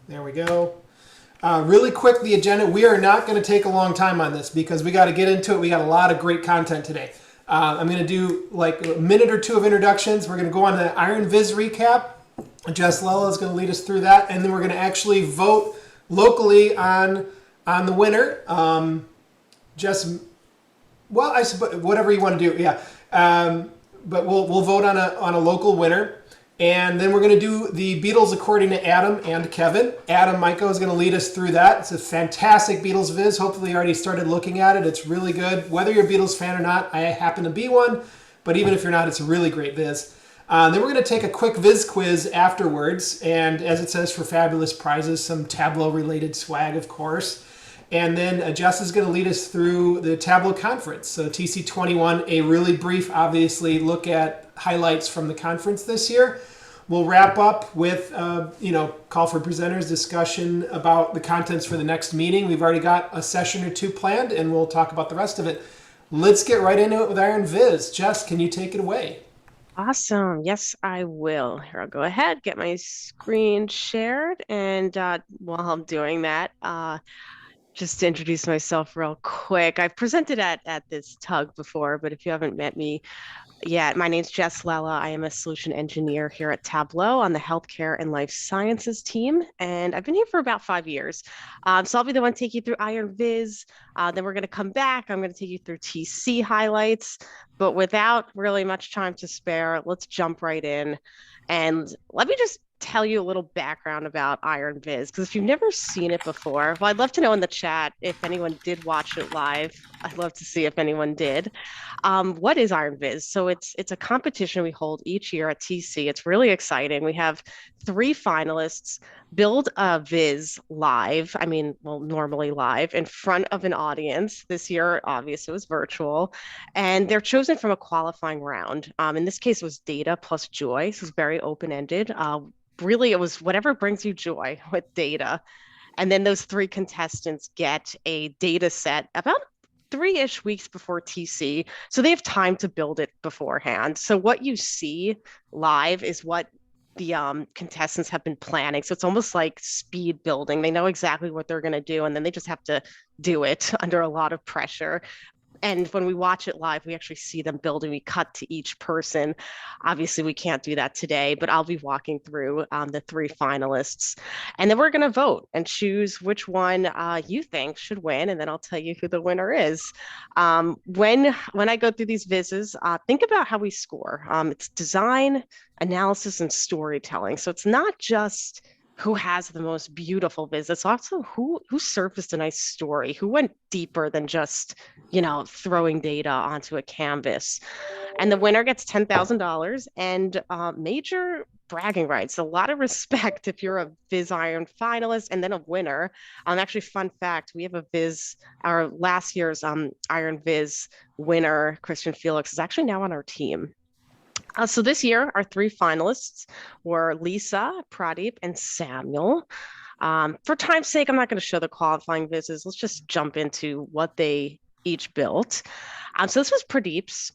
There we go. Really quick, the agenda. We are not going to take a long time on this because we got to get into it. We got a lot of great content today. I'm going to do like a minute or two of introductions. We're going to go on the Ironviz recap. Jess Lella is going to lead us through that, and then we're going to actually vote locally on the winner. Jess, well, I suppose whatever you want to do, yeah. But we'll vote on a local winner. And then we're going to do the Beatles according to Adam and Kevin. Adam Michael is going to lead us through that. It's a fantastic Beatles Viz. Hopefully you already started looking at it. It's really good. Whether you're a Beatles fan or not, I happen to be one. But even if you're not, it's a really great Viz. Then we're going to take a quick Viz quiz afterwards. And as it says, for fabulous prizes, some Tableau related swag, of course. And then Jess is going to lead us through the Tableau conference. So TC21, a really brief, obviously, look at highlights from the conference this year. We'll wrap up with, call for presenters, discussion about the contents for the next meeting. We've already got a session or two planned, and we'll talk about the rest of it. Let's get right into it with Ironviz. Jess, can you take it away? Awesome. Yes, I will. Here, I'll go ahead, get my screen shared. And while I'm doing that, just to introduce myself real quick, I've presented at this tug before, but if you haven't met me yet, my name's Jess Lella. I am a solution engineer here at Tableau on the healthcare and life sciences team, and I've been here for about 5 years. So I'll be the one to take you through Ironviz. Then we're going to come back. I'm going to take you through TC highlights, but without really much time to spare, let's jump right in. And let me just tell you a little background about Ironviz, because if you've never seen it before, well, I'd love to know in the chat if anyone did watch it live. I'd love to see if anyone did. What is Ironviz? So it's a competition we hold each year at TC. It's really exciting. We have 3 finalists build a Viz live. I mean, well, normally live in front of an audience. This year, obviously, it was virtual, and they're chosen from a qualifying round. In this case, it was data plus joy. So it's very open-ended. Really, it was whatever brings you joy with data. And then those 3 contestants get a data set about 3-ish weeks before TC. So they have time to build it beforehand. So what you see live is what the contestants have been planning. So it's almost like speed building. They know exactly what they're going to do, and then they just have to do it under a lot of pressure. And when we watch it live, we actually see them building. We cut to each person. Obviously, we can't do that today, but I'll be walking through the 3 finalists. And then we're going to vote and choose which one you think should win. And then I'll tell you who the winner is. When I go through these vizzes, think about how we score. It's design, analysis, and storytelling. So it's not just who has the most beautiful viz. It's also who surfaced a nice story, who went deeper than just, throwing data onto a canvas. And the winner gets $10,000 and major bragging rights. A lot of respect if you're a Viz Iron finalist and then a winner. Actually, fun fact, we have our last year's Iron Viz winner, Christian Felix, is actually now on our team. So this year, our 3 finalists were Lisa, Pradeep, and Samuel. For time's sake, I'm not going to show the qualifying vizzes. Let's just jump into what they each built. So this was Pradeep's.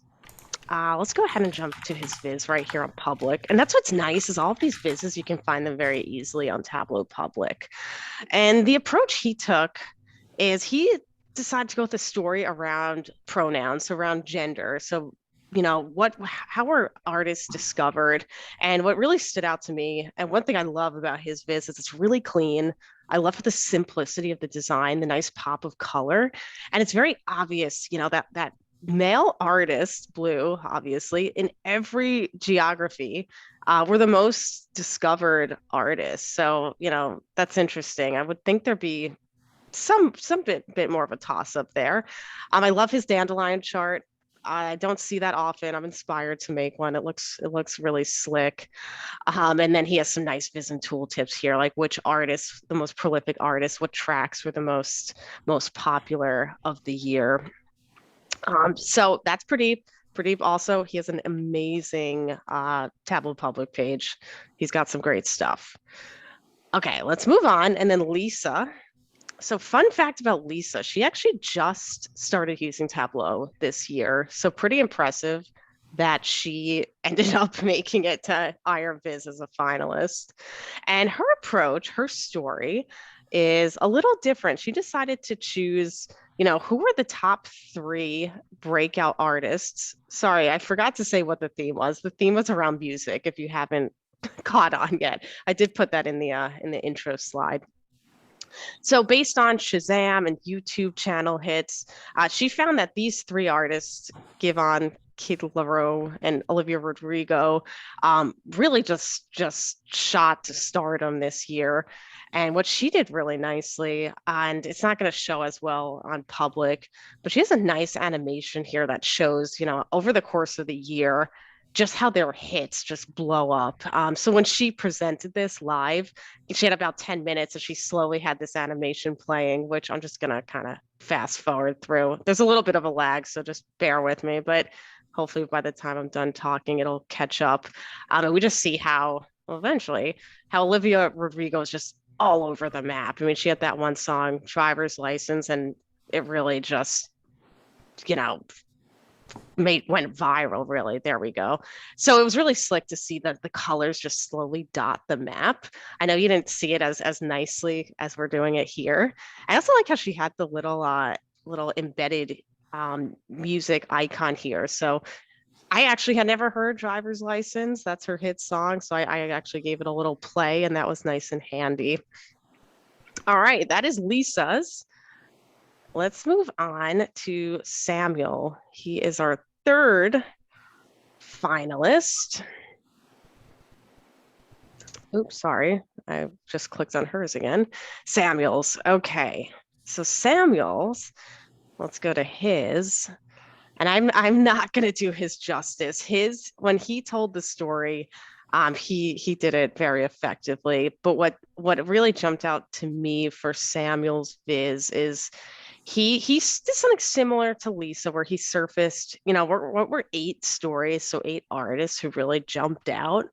Let's go ahead and jump to his viz right here on public. And that's what's nice is all of these vizzes, you can find them very easily on Tableau public. And the approach he took is he decided to go with a story around pronouns, around gender. So how were artists discovered? And what really stood out to me, and one thing I love about his viz is it's really clean. I love the simplicity of the design, the nice pop of color. And it's very obvious, that male artists, Blue, obviously, in every geography, were the most discovered artists. So, that's interesting. I would think there'd be some bit more of a toss up there. I love his dandelion chart. I don't see that often. I'm inspired to make one. It looks really slick. And then he has some nice vision tool tips here, like which artists, the most prolific artists, what tracks were the most popular of the year. So that's Pradeep. Pradeep also, he has an amazing Tableau public page. He's got some great stuff. Okay, let's move on. And then Lisa. So fun fact about Lisa, she actually just started using Tableau this year. So pretty impressive. that she ended up making it to Ironviz as a finalist. And her approach, her story is a little different. She decided to choose, who were the top three breakout artists. Sorry, I forgot to say what the theme was. The theme was around music, if you haven't caught on yet. I did put that in the intro slide. So, based on Shazam and YouTube channel hits, she found that these three artists, Givon, Kid Laroi, and Olivia Rodrigo, really just shot to stardom this year. And what she did really nicely, and it's not going to show as well on public, but she has a nice animation here that shows, over the course of the year, just how their hits just blow up. So when she presented this live, she had about 10 minutes and she slowly had this animation playing, which I'm just going to kind of fast forward through. There's a little bit of a lag, so just bear with me, but hopefully by the time I'm done talking, it'll catch up. We just see how, well, eventually, how Olivia Rodrigo is just all over the map. I mean, she had that one song, Driver's License, and it really just, you know, went viral. Really, there we go. So it was really slick to see that the colors just slowly dot the map. I know you didn't see it as nicely as we're doing it here. I also like how she had the little embedded music icon here. So I actually had never heard Driver's License. That's her hit song. So I actually gave it a little play, and that was nice and handy. All right, that is Lisa's. Let's move on to Samuel. He is our third finalist. Oops, sorry. I just clicked on hers again. Samuel's. Okay. So Samuel's, let's go to his. And I'm not going to do his justice. When he told the story, he did it very effectively. But what really jumped out to me for Samuel's Viz is he did something similar to Lisa, where he surfaced, we're 8 stories, so 8 artists who really jumped out.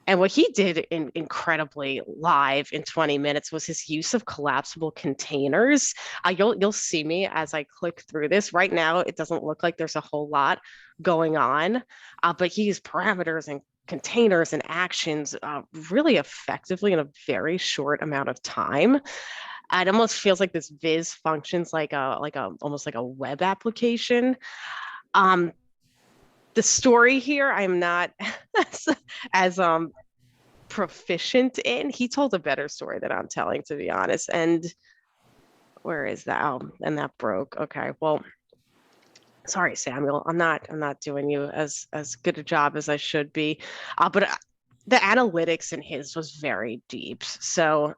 And what he did incredibly live in 20 minutes was his use of collapsible containers. You'll see me as I click through this. Right now, it doesn't look like there's a whole lot going on, but he used parameters and containers and actions really effectively in a very short amount of time. It almost feels like this Viz functions like almost like a web application. The story here, I'm not as proficient in. He told a better story than I'm telling, to be honest. And where is that? Oh, and that broke. Okay, well, sorry, Samuel. I'm not doing you as good a job as I should be. But the analytics in his was very deep. So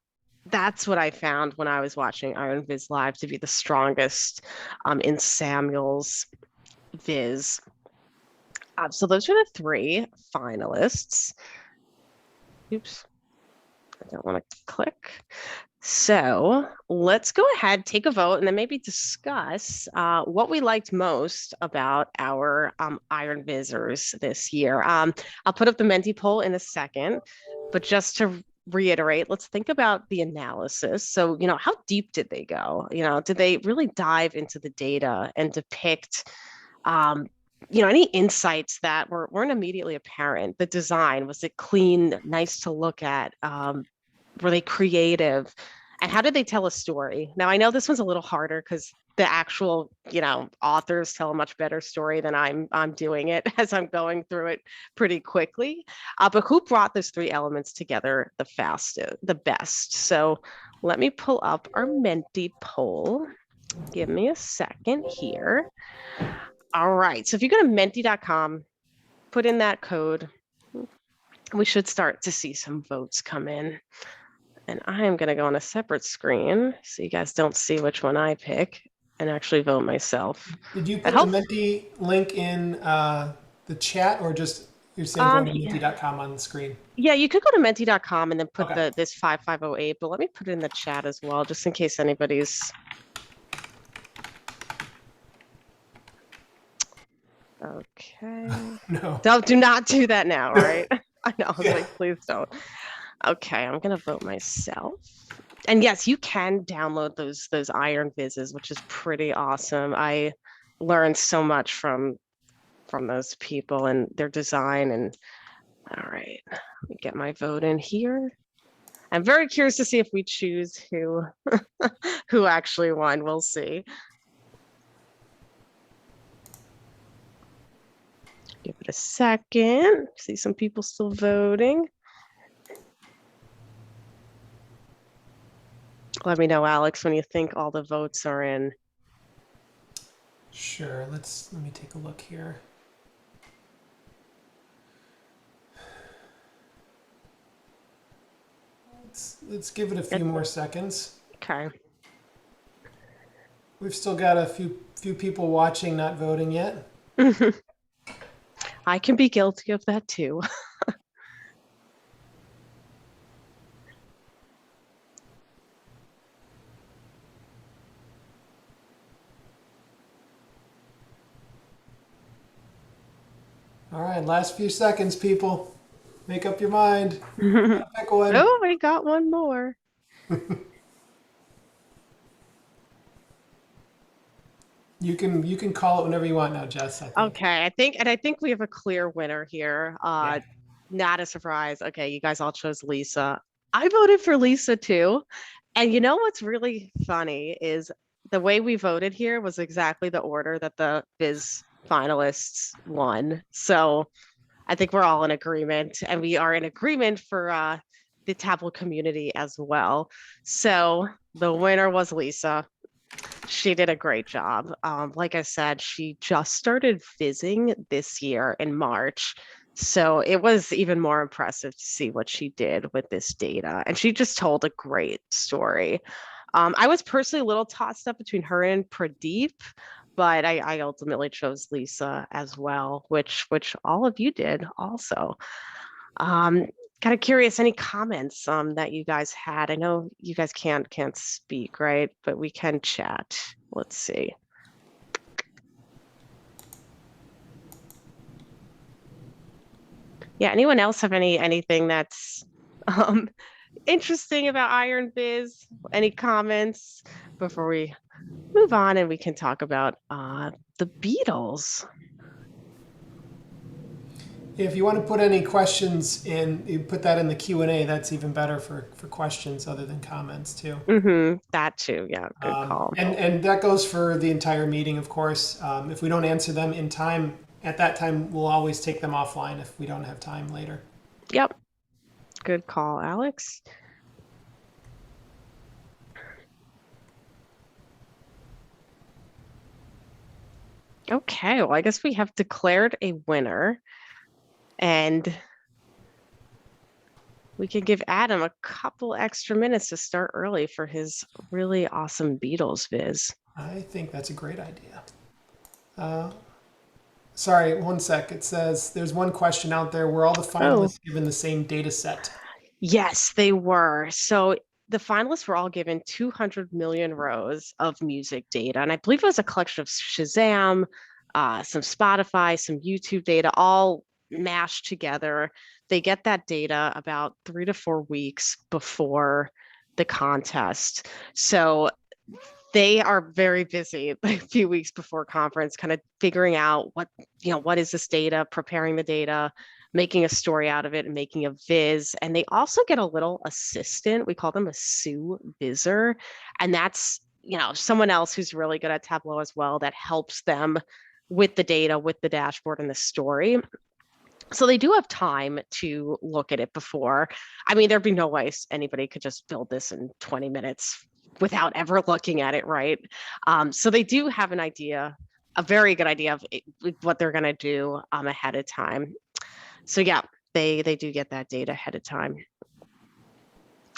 that's what I found when I was watching Ironviz live to be the strongest in Samuel's Viz. So those are the 3 finalists. Oops, I don't want to click. So let's go ahead, take a vote, and then maybe discuss what we liked most about our Ironvizers this year. I'll put up the Menti poll in a second, but just to reiterate, let's think about the analysis. So, how deep did they go? Did they really dive into the data and depict any insights that weren't immediately apparent? The design, was it clean, nice to look at? Were they creative? And how did they tell a story? Now, I know this one's a little harder because the actual, authors tell a much better story than I'm doing it as I'm going through it pretty quickly. But who brought those 3 elements together the best? So let me pull up our Menti poll. Give me a second here. All right, so if you go to menti.com, put in that code, we should start to see some votes come in. And I am going to go on a separate screen so you guys don't see which one I pick and actually vote myself. Did you put the Menti link in the chat, or just you're saying going to menti.com on the screen? Yeah, you could go to menti.com and then put this 5508, but let me put it in the chat as well, just in case anybody's... Okay. No. Do not do that now, right? I know. Yeah. Like, please don't. Okay, I'm gonna vote myself. And yes, you can download those Ironvizes, which is pretty awesome. I learned so much from from those people and their design. And all right, let me get my vote in here. I'm very curious to see if we choose who who actually won. We'll see. Give it a second. See some people still voting. Let me know, Alex, when you think all the votes are in. Sure. Let me take a look here. Let's give it a few more seconds. Okay. We've still got a few people watching, not voting yet. I can be guilty of that too. All right, last few seconds, people. Make up your mind. Pick one. Oh, we got one more. You can call it whenever you want now, Jess. Okay, I think we have a clear winner here. Yeah. Not a surprise. Okay, you guys all chose Lisa. I voted for Lisa too. And you know what's really funny is the way we voted here was exactly the order that the Viz finalists won. So I think we're all in agreement, and we are in agreement for the Tableau community as well. So the winner was Lisa. She did a great job. Like I said, she just started fizzing this year in March. So it was even more impressive to see what she did with this data. And she just told a great story. I was personally a little tossed up between her and Pradeep, but I ultimately chose Lisa as well, which all of you did also. Kind of curious, any comments that you guys had? I know you guys can't speak, right? But we can chat. Let's see. Yeah, anyone else have anything that's interesting about Ironviz? Any comments before we move on and we can talk about the Beatles? If you want to put any questions in, you put that in the Q&A. That's even better for questions other than comments too. That too, yeah, good call. And that goes for the entire meeting, of course. If we don't answer them in time, at that time, we'll always take them offline if we don't have time later. Yep, good call, Alex. Okay, well, I guess we have declared a winner. And we can give Adam a couple extra minutes to start early for his really awesome Beatles viz. I think that's a great idea. Sorry, one sec. It says there's one question out there. Were all the finalists given the same data set? Yes, they were. So the finalists were all given 200 million rows of music data. And I believe it was a collection of Shazam, some Spotify, some YouTube data, all mashed together. They get that data about 3 to 4 weeks before the contest. So they are very busy a few weeks before conference, kind of figuring out what is this data, preparing the data, making a story out of it, and making a viz. And they also get a little assistant. We call them a Sue Vizzer. And that's, someone else who's really good at Tableau as well that helps them with the data, with the dashboard and the story. So they do have time to look at it before. I mean, there'd be no way anybody could just build this in 20 minutes without ever looking at it, right? So they do have an idea, a very good idea of what they're going to do ahead of time. So yeah, they do get that data ahead of time.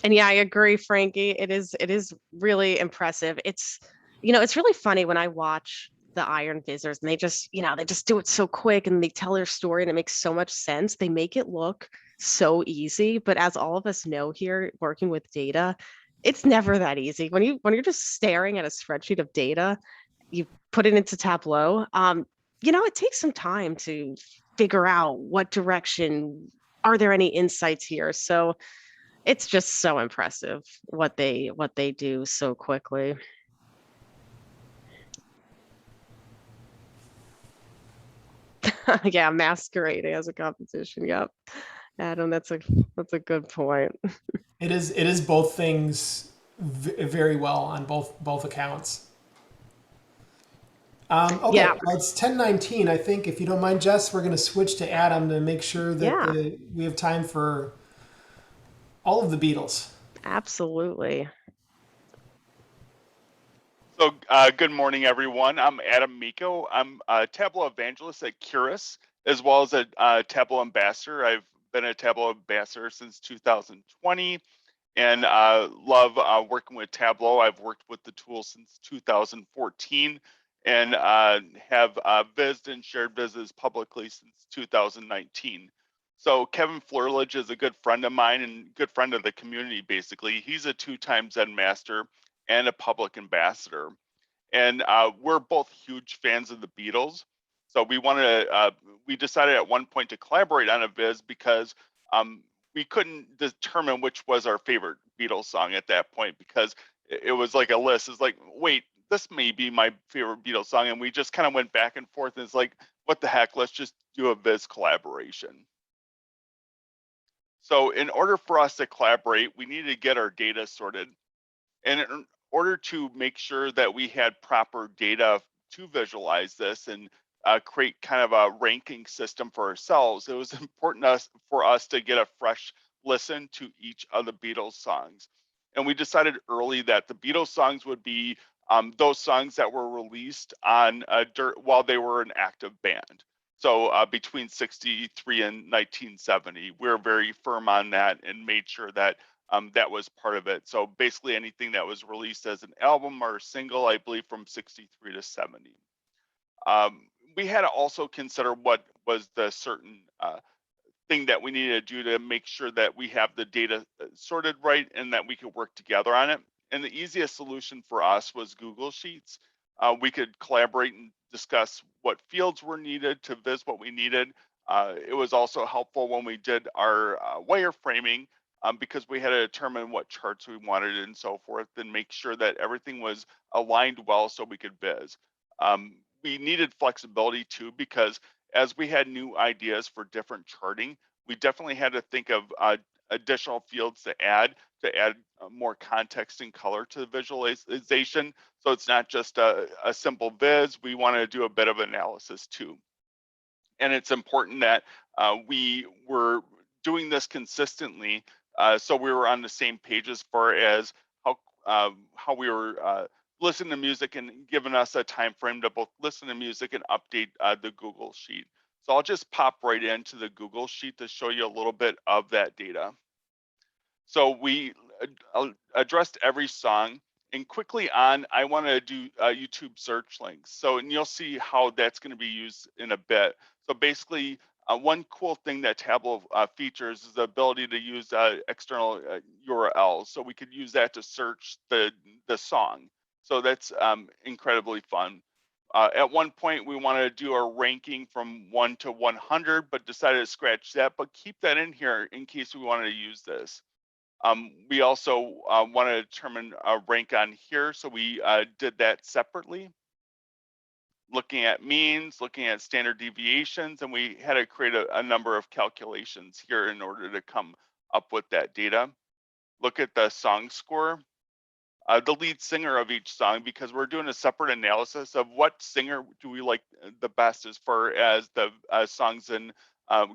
And yeah, I agree, Frankie. It is really impressive. It's really funny when I watch the Ironvizers and they just do it so quick and they tell their story and it makes so much sense. They make it look so easy, but as all of us know here working with data, it's never that easy. When you're just staring at a spreadsheet of data, you put it into Tableau, it takes some time to figure out what direction, are there any insights here? So it's just so impressive what they do so quickly. Yeah, masquerading as a competition. Yep. Adam, that's a good point. It is both things very well on both accounts. Okay, Yeah. well, it's 10:19. I think if you don't mind, Jess, we're going to switch to Adam to make sure that Yeah, we have time for all of the Beatles. absolutely. So, good morning, everyone. I'm Adam Miko. I'm a Tableau evangelist at Curus, as well as a Tableau ambassador. I've been a Tableau ambassador since 2020 and love working with Tableau. I've worked with the tool since 2014 and have vizzed and shared Vizes publicly since 2019. So Kevin Flerlich is a good friend of mine and good friend of the community, basically. He's a two-time Zen master and a public ambassador. And we're both huge fans of the Beatles. So we decided at one point to collaborate on a Viz because um, we couldn't determine which was our favorite Beatles song at that point because it was like a list. It's like, wait, this may be my favorite Beatles song. And we just kind of went back and forth. And it's like, what the heck? Let's just do a Viz collaboration. So in order for us to collaborate, we needed to get our data sorted. And in order to make sure that we had proper data to visualize this and create kind of a ranking system for ourselves, it was important for us to get a fresh listen to each of the Beatles songs. And we decided early that the Beatles songs would be those songs that were released on while they were an active band. So between 63 and 1970, we're very firm on that and made sure that that was part of it. So basically anything that was released as an album or a single, I believe from 63 to 70. We had to also consider what was the certain thing that we needed to do to make sure that we have the data sorted right and that we could work together on it. And the easiest solution for us was Google Sheets. We could collaborate and discuss what fields were needed to viz what we needed. It was also helpful when we did our wireframing because we had to determine what charts we wanted and so forth and make sure that everything was aligned well so we could viz. We needed flexibility too because as we had new ideas for different charting, we definitely had to think of additional fields to add more context and color to the visualization. So it's not just a simple viz, we want to do a bit of analysis too. And it's important that we were doing this consistently so we were on the same page as far as how we were listening to music and giving us a time frame to both listen to music and update the Google Sheet. So I'll just pop right into the Google Sheet to show you a little bit of that data. So we addressed every song, and quickly on, I want to do YouTube search links. So, and you'll see how that's going to be used in a bit. So basically, one cool thing that Tableau features is the ability to use external URLs. So we could use that to search the song. So that's incredibly fun. At one point, we wanted to do a ranking from 1 to 100, but decided to scratch that, but keep that in here in case we wanted to use this. We also want to determine a rank on here, so we did that separately, looking at means, looking at standard deviations, and we had to create a number of calculations here in order to come up with that data. Look at the song score, the lead singer of each song, because we're doing a separate analysis of what singer do we like the best as far as the songs and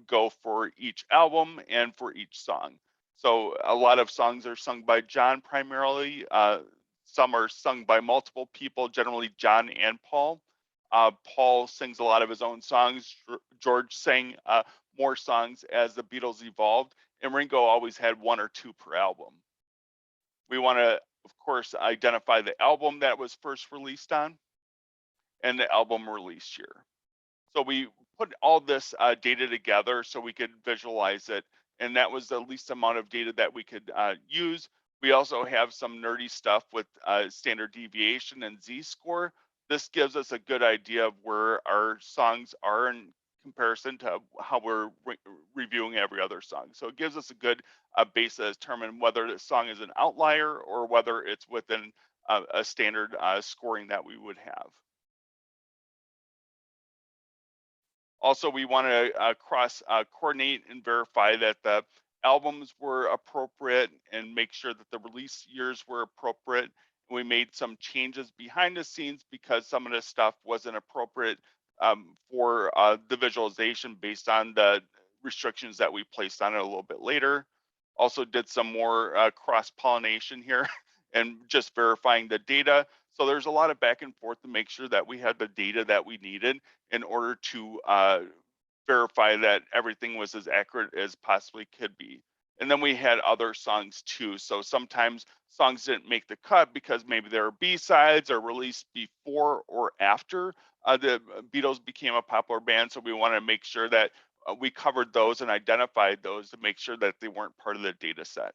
go for each album and for each song. So a lot of songs are sung by John primarily. Some are sung by multiple people, generally John and Paul. Paul sings a lot of his own songs. George sang more songs as the Beatles evolved, and Ringo always had one or two per album. We want to, of course, identify the album that was first released on and the album release year. So we put all this data together so we could visualize it, and that was the least amount of data that we could use. We also have some nerdy stuff with standard deviation and z-score. This gives us a good idea of where our songs are in comparison to how we're reviewing every other song. So it gives us a good base to determine whether the song is an outlier or whether it's within a standard scoring that we would have. Also, we want to cross coordinate and verify that the albums were appropriate and make sure that the release years were appropriate. We made some changes behind the scenes because some of the stuff wasn't appropriate for the visualization based on the restrictions that we placed on it a little bit later. Also did some more cross-pollination here and just verifying the data. So there's a lot of back and forth to make sure that we had the data that we needed in order to verify that everything was as accurate as possibly could be. And then we had other songs too. So sometimes songs didn't make the cut because maybe they were B-sides or released before or after the Beatles became a popular band. So we want to make sure that we covered those and identified those to make sure that they weren't part of the data set.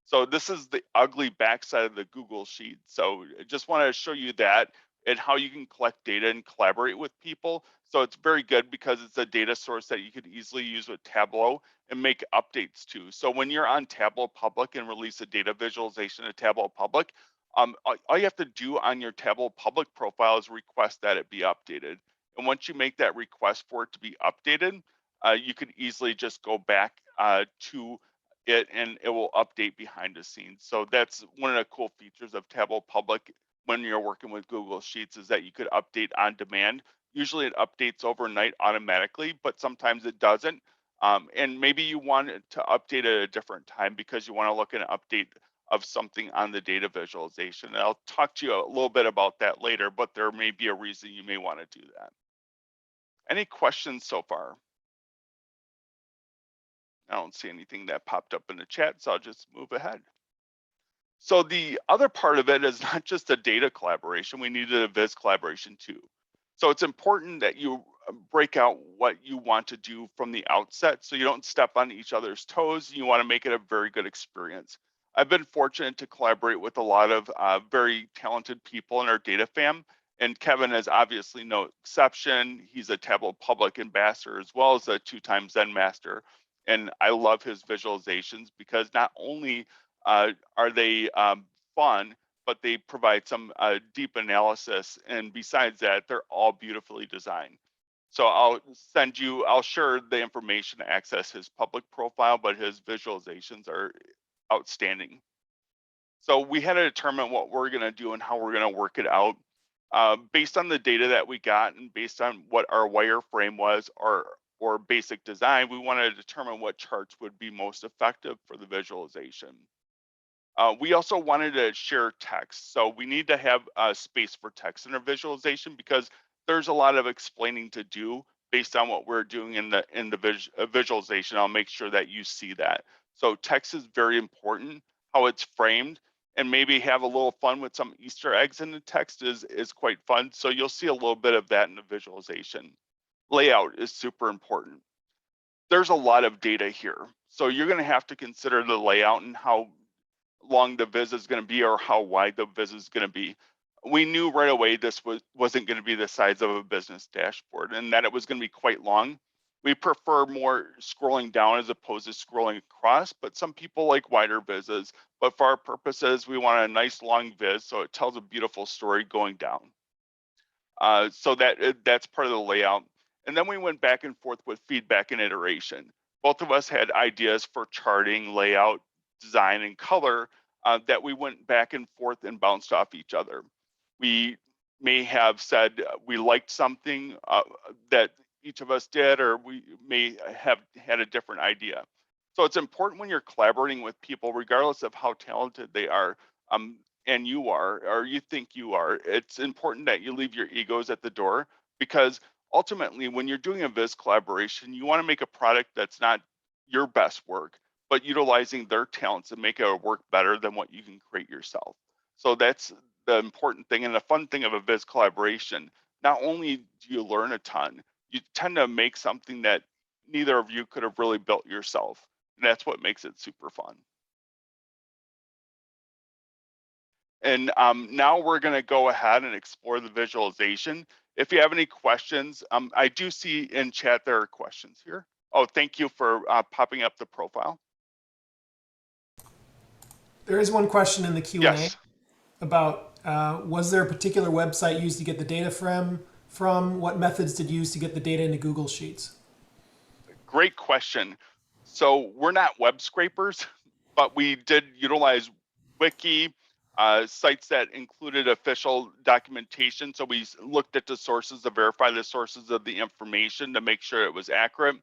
So this is the ugly backside of the Google Sheet. So I just want to show you that and how you can collect data and collaborate with people. So it's very good because it's a data source that you could easily use with Tableau and make updates to. So when you're on Tableau Public and release a data visualization to Tableau Public, all you have to do on your Tableau Public profile is request that it be updated. And once you make that request for it to be updated, you could easily just go back to it and it will update behind the scenes. So that's one of the cool features of Tableau Public when you're working with Google Sheets, is that you could update on demand. Usually it updates overnight automatically, but sometimes it doesn't. And maybe you want it to update at a different time because you want to look at an update of something on the data visualization. And I'll talk to you a little bit about that later, but there may be a reason you may want to do that. Any questions so far? I don't see anything that popped up in the chat, so I'll just move ahead. So the other part of it is not just a data collaboration, we needed a Viz collaboration too. So it's important that you break out what you want to do from the outset so you don't step on each other's toes. You want to make it a very good experience. I've been fortunate to collaborate with a lot of very talented people in our data fam, and Kevin is obviously no exception. He's a Tableau Public ambassador as well as a 2-time Zen master. And I love his visualizations because not only are they fun, but they provide some deep analysis. And besides that, they're all beautifully designed. So I'll share the information to access his public profile, but his visualizations are outstanding. So we had to determine what we're gonna do and how we're gonna work it out. Based on the data that we got and based on what our wireframe was or basic design, we wanted to determine what charts would be most effective for the visualization. We also wanted to share text. So we need to have space for text in our visualization because there's a lot of explaining to do based on what we're doing in the visualization. I'll make sure that you see that. So text is very important, how it's framed, and maybe have a little fun with some Easter eggs in the text is quite fun. So you'll see a little bit of that in the visualization. Layout is super important. There's a lot of data here. So you're gonna have to consider the layout and how long the viz is gonna be or how wide the viz is gonna be. We knew right away this wasn't gonna be the size of a business dashboard and that it was gonna be quite long. We prefer more scrolling down as opposed to scrolling across, but some people like wider vizes. But for our purposes, we want a nice long viz so it tells a beautiful story going down. So that's part of the layout. And then we went back and forth with feedback and iteration. Both of us had ideas for charting, layout, design, and color that we went back and forth and bounced off each other. We may have said we liked something that each of us did, or we may have had a different idea. So it's important when you're collaborating with people, regardless of how talented they are, and you are, or you think you are, it's important that you leave your egos at the door, because ultimately when you're doing a Viz collaboration, you want to make a product that's not your best work, but utilizing their talents and make it work better than what you can create yourself. So that's the important thing and the fun thing of a Viz collaboration. Not only do you learn a ton, you tend to make something that neither of you could have really built yourself. And that's what makes it super fun. And now we're gonna go ahead and explore the visualization. If you have any questions, I do see in chat there are questions here. Oh, thank you for popping up the profile. There is one question in the Q&A Yes. about was there a particular website used to get the data from from? What methods did you use to get the data into Google Sheets? Great question. So we're not web scrapers, but we did utilize wiki, sites that included official documentation. So we looked at the sources to verify the sources of the information to make sure it was accurate.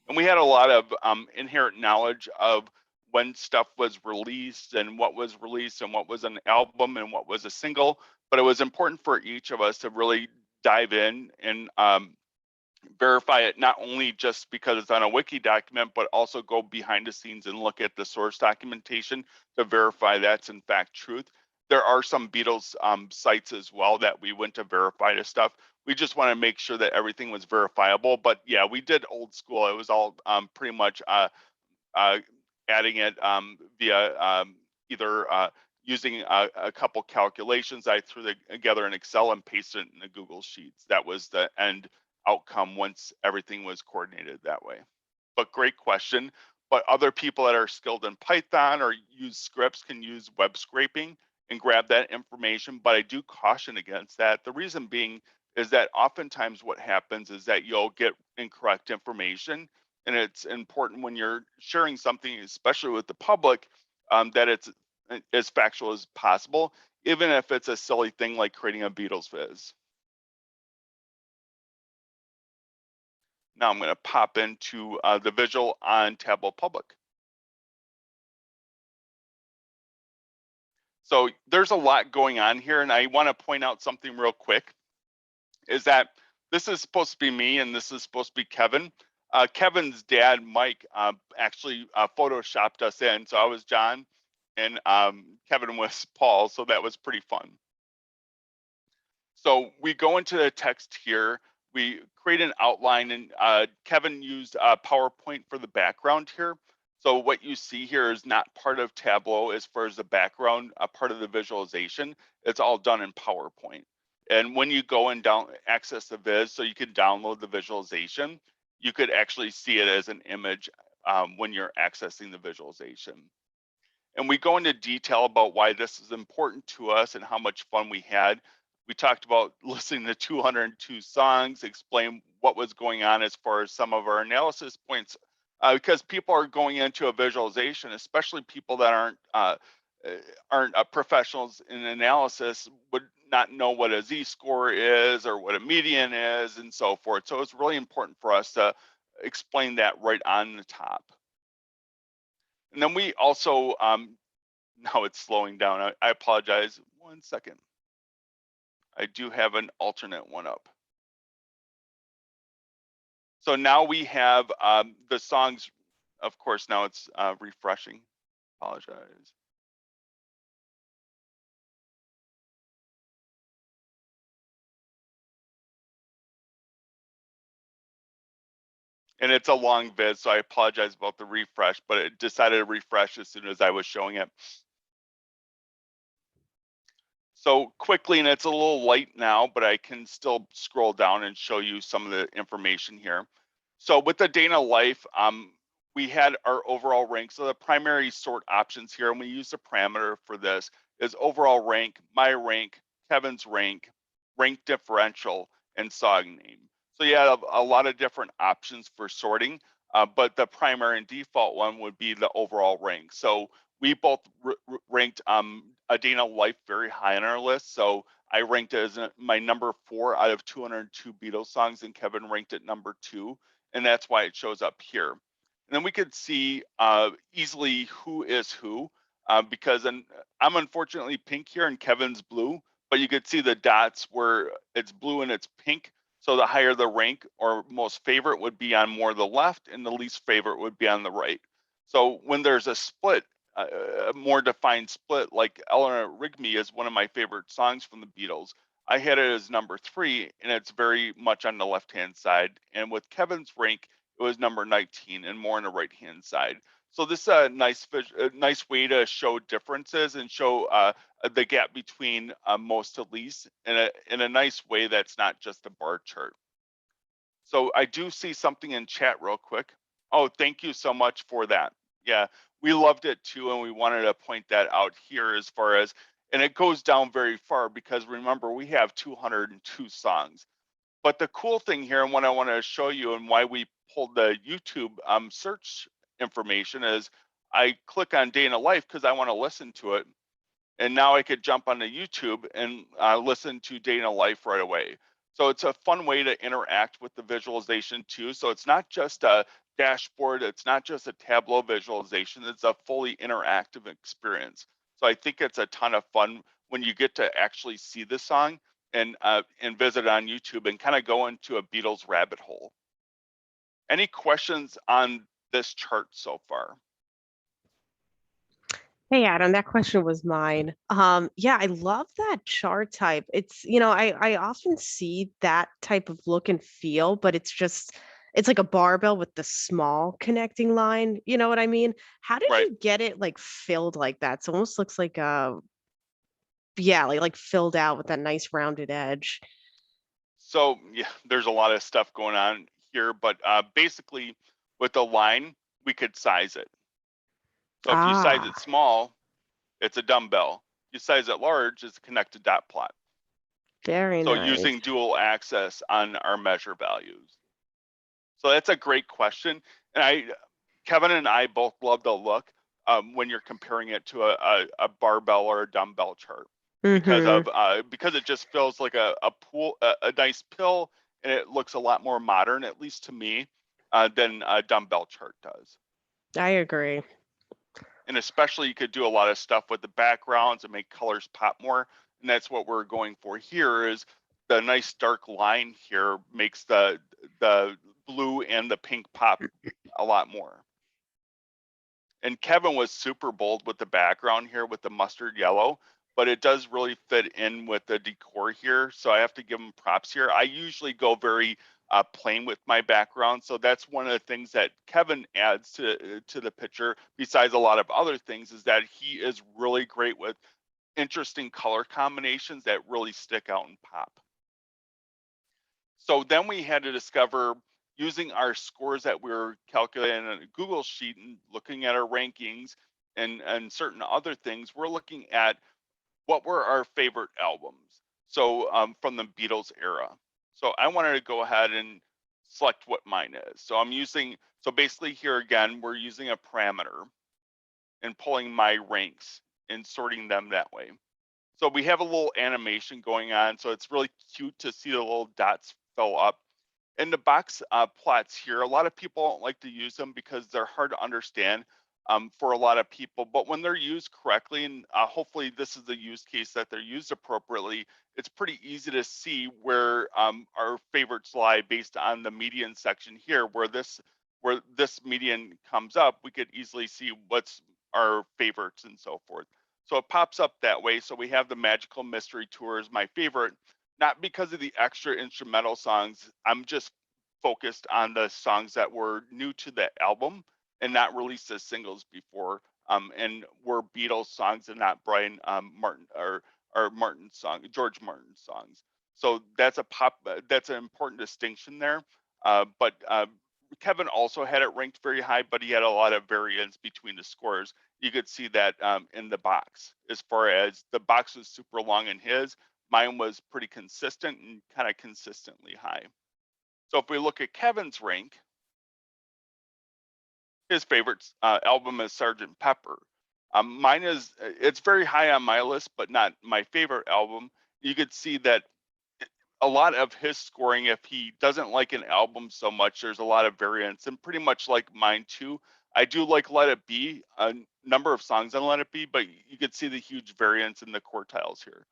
And we had a lot of inherent knowledge of when stuff was released and what was released and what was an album and what was a single. But it was important for each of us to really dive in and verify it, not only just because it's on a wiki document, but also go behind the scenes and look at the source documentation to verify that's in fact truth. There are some Beatles sites as well that we went to verify this stuff. We just want to make sure that everything was verifiable. But yeah, we did old school. It was all pretty much adding it via either using a couple calculations. I threw together in Excel and pasted it in the Google Sheets. That was the end outcome once everything was coordinated that way. But great question. But other people that are skilled in Python or use scripts can use web scraping and grab that information. But I do caution against that. The reason being is that oftentimes what happens is that you'll get incorrect information. And it's important when you're sharing something, especially with the public, that it's as factual as possible, even if it's a silly thing like creating a Beatles Viz. Now I'm going to pop into the visual on Tableau Public. So there's a lot going on here, and I want to point out something real quick, is that this is supposed to be me and this is supposed to be Kevin. Kevin's dad, Mike, actually photoshopped us in. So I was John and Kevin was Paul, so that was pretty fun. So we go into the text here. We create an outline, and Kevin used PowerPoint for the background here. So what you see here is not part of Tableau as far as the background, part of the visualization. It's all done in PowerPoint. And when you go and access the Viz, so you can download the visualization, you could actually see it as an image when you're accessing the visualization. And we go into detail about why this is important to us and how much fun we had. We talked about listening to 202 songs, explain what was going on as far as some of our analysis points, because people are going into a visualization, especially people that aren't professionals in analysis, would not know what a z-score is or what a median is and so forth. So it's really important for us to explain that right on the top. And then we also, now it's slowing down. I apologize. 1 second. I do have an alternate one up. So now we have the songs. Of course, now it's refreshing. Apologize. And it's a long vid, so I apologize about the refresh, but it decided to refresh as soon as I was showing it. So quickly, and it's a little light now, but I can still scroll down and show you some of the information here. So with the Dana Life, we had our overall rank. So the primary sort options here, and we use the parameter for this, is overall rank, my rank, Kevin's rank, rank differential, and song name. So you have a lot of different options for sorting, but the primary and default one would be the overall rank. So we both ranked a Dana Life very high on our list. So I ranked it as my number 4 out of 202 Beatles songs, and Kevin ranked it number 2, and that's why it shows up here. And then we could see easily who is who, because I'm unfortunately pink here and Kevin's blue, but you could see the dots where it's blue and it's pink. So the higher the rank or most favorite would be on more the left, and the least favorite would be on the right. So when there's a split, a more defined split, like Eleanor Rigby is one of my favorite songs from the Beatles, I had it as number 3, and it's very much on the left-hand side. And with Kevin's rank, it was number 19 and more on the right-hand side. So this is a nice way to show differences and show the gap between most to least in a nice way that's not just a bar chart. So I do see something in chat real quick. Oh, thank you so much for that. Yeah, we loved it too, and we wanted to point that out here as far as, and it goes down very far because remember, we have 202 songs. But the cool thing here, and what I want to show you and why we pulled the YouTube search information, is I click on Day in a Life because I want to listen to it. And now I could jump onto YouTube and listen to Day in a Life right away. So it's a fun way to interact with the visualization too. So it's not just a dashboard, it's not just a Tableau visualization, it's a fully interactive experience. So I think it's a ton of fun when you get to actually see the song and visit on YouTube and kind of go into a Beatles rabbit hole. Any questions on this chart so far? Hey Adam, that question was mine. Yeah, I love that chart type. It's, I often see that type of look and feel, but it's like a barbell with the small connecting line. You know what I mean? How did Right. you get it like filled like that? It almost looks like yeah, like filled out with that nice rounded edge. So yeah, there's a lot of stuff going on here, but basically with the line, we could size it. So if you size it Ah, small, it's a dumbbell. You size it large, it's a connected dot plot. very So nice. using dual access on our measure values. So that's a great question. And Kevin and I both love the look when you're comparing it to a barbell or a dumbbell chart because Mm-hmm. it just feels like a nice pill, and it looks a lot more modern, at least to me, than a dumbbell chart does. I agree. And especially you could do a lot of stuff with the backgrounds and make colors pop more. And that's what we're going for here. Is the nice dark line here makes the blue and the pink pop a lot more. And Kevin was super bold with the background here with the mustard yellow, but it does really fit in with the decor here. So I have to give him props here. I usually go very plain with my background. So that's one of the things that Kevin adds to the picture, besides a lot of other things, is that he is really great with interesting color combinations that really stick out and pop. So then we had to discover, using our scores that we were calculating on a Google sheet and looking at our rankings and certain other things, we're looking at what were our favorite albums. So from the Beatles era. So I wanted to go ahead and select what mine is. So so basically here again, we're using a parameter and pulling my ranks and sorting them that way. So we have a little animation going on. So it's really cute to see the little dots fill up. And the box plots here, a lot of people don't like to use them because they're hard to understand for a lot of people. But when they're used correctly, and hopefully this is the use case that they're used appropriately, it's pretty easy to see where our favorites lie based on the median section here, where this median comes up. We could easily see what's our favorites and so forth. So it pops up that way. So we have the Magical Mystery Tour as my favorite, not because of the extra instrumental songs. I'm just focused on the songs that were new to the album and not released as singles before, and were Beatles songs and not Brian Martin or Martin's song, George Martin's songs. So that's an important distinction there. But Kevin also had it ranked very high, but he had a lot of variance between the scores. You could see that in the box. As far as the box was super long in his, mine was pretty consistent and kind of consistently high. So if we look at Kevin's rank, his favorite album is Sgt. Pepper. Mine it's very high on my list, but not my favorite album. You could see that a lot of his scoring, if he doesn't like an album so much, there's a lot of variance, and pretty much like mine too. I do like Let It Be, a number of songs on Let It Be, but you could see the huge variance in the quartiles here.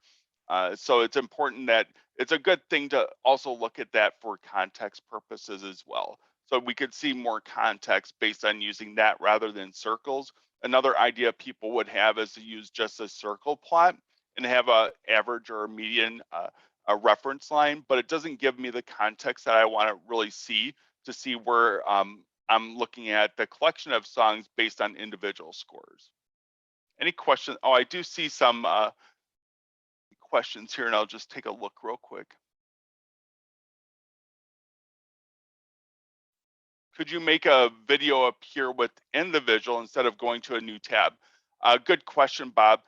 So it's important that it's a good thing to also look at that for context purposes as well. So we could see more context based on using that rather than circles. Another idea people would have is to use just a circle plot and have a average or a median a reference line, but it doesn't give me the context that I want to really see to see where I'm looking at the collection of songs based on individual scores. Any questions? Oh, I do see some questions here, and I'll just take a look real quick. Could you make a video appear within the visual instead of going to a new tab? Good question, Bob.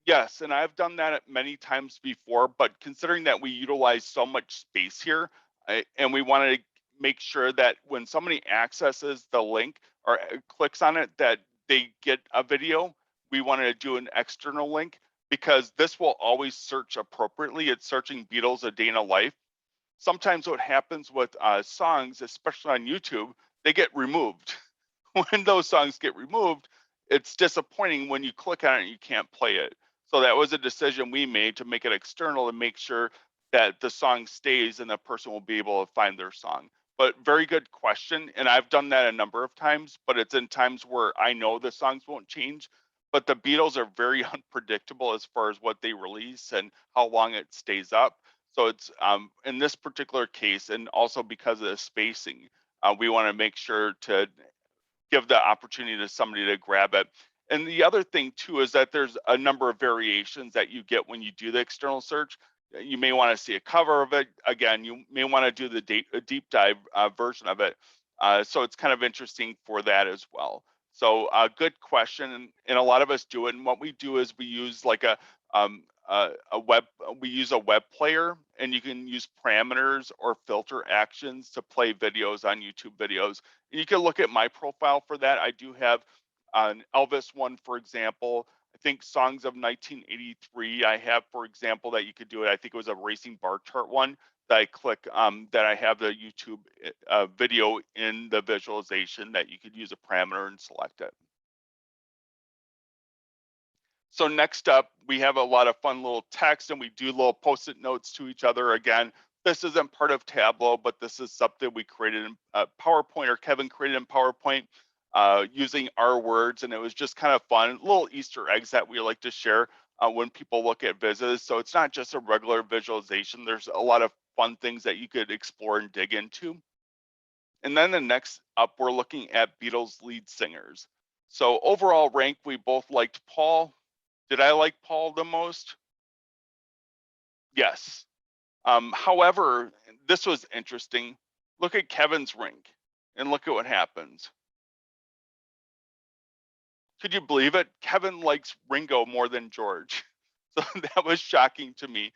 Yes, and I've done that many times before, but considering that we utilize so much space here, And we want to make sure that when somebody accesses the link or clicks on it, that they get a video. We want to do an external link because this will always search appropriately. It's searching Beatles A Day in a Life. Sometimes what happens with songs, especially on YouTube, they get removed. When those songs get removed, it's disappointing when you click on it and you can't play it. So that was a decision we made to make it external and make sure that the song stays and the person will be able to find their song. But very good question. And I've done that a number of times, but it's in times where I know the songs won't change. But the Beatles are very unpredictable as far as what they release and how long it stays up. So it's in this particular case, and also because of the spacing, we want to make sure to give the opportunity to somebody to grab it. And the other thing too is that there's a number of variations that you get when you do the external search. You may want to see a cover of it. Again, you may want to do the deep dive version of it. So it's kind of interesting for that as well. So good question, and a lot of us do it. And what we do is we use like a web player, and you can use parameters or filter actions to play videos on YouTube videos. And you can look at my profile for that. I do have an Elvis one, for example. I think songs of 1983 I have, for example, that you could do it. I think it was a racing bar chart one that I click, that I have the YouTube video in the visualization that you could use a parameter and select it. So next up, we have a lot of fun little text, and we do little post-it notes to each other. Again, this isn't part of Tableau, but this is something we created in PowerPoint, or Kevin created in PowerPoint using our words, and it was just kind of fun, little Easter eggs that we like to share when people look at Vizes. So it's not just a regular visualization. There's a lot of fun things that you could explore and dig into. And then the next up, we're looking at Beatles lead singers. So overall rank, we both liked Paul. Did I like Paul the most? Yes. However, this was interesting. Look at Kevin's rank and look at what happens. Could you believe it? Kevin likes Ringo more than George. So that was shocking to me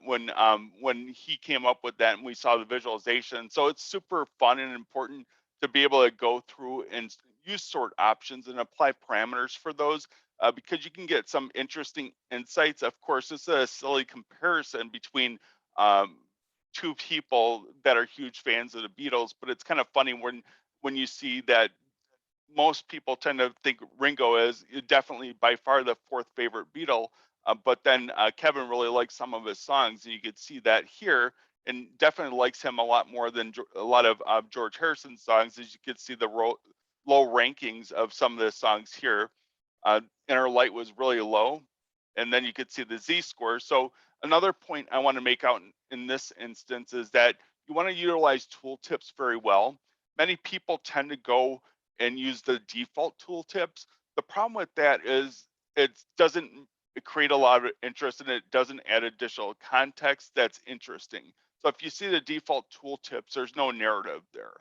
when he came up with that and we saw the visualization. So it's super fun and important to be able to go through and use sort options and apply parameters for those because you can get some interesting insights. Of course, it's a silly comparison between two people that are huge fans of the Beatles, but it's kind of funny when you see that most people tend to think Ringo is definitely by far the fourth favorite Beatle, but then Kevin really likes some of his songs, and you could see that here, and definitely likes him a lot more than a lot of George Harrison's songs, as you could see the low rankings of some of the songs here. Inner Light was really low, and then you could see the Z-score. So another point I want to make out in this instance is that you want to utilize tooltips very well. Many people tend to go and use the default tooltips. The problem with that is it doesn't create a lot of interest, and it doesn't add additional context that's interesting. So if you see the default tooltips, there's no narrative there.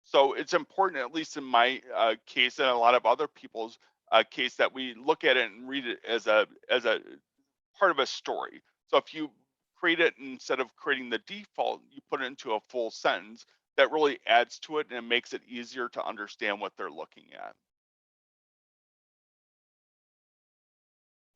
So it's important, at least in my case and a lot of other people's case, that we look at it and read it as a part of a story. So if you create it, instead of creating the default, you put it into a full sentence, that really adds to it and it makes it easier to understand what they're looking at.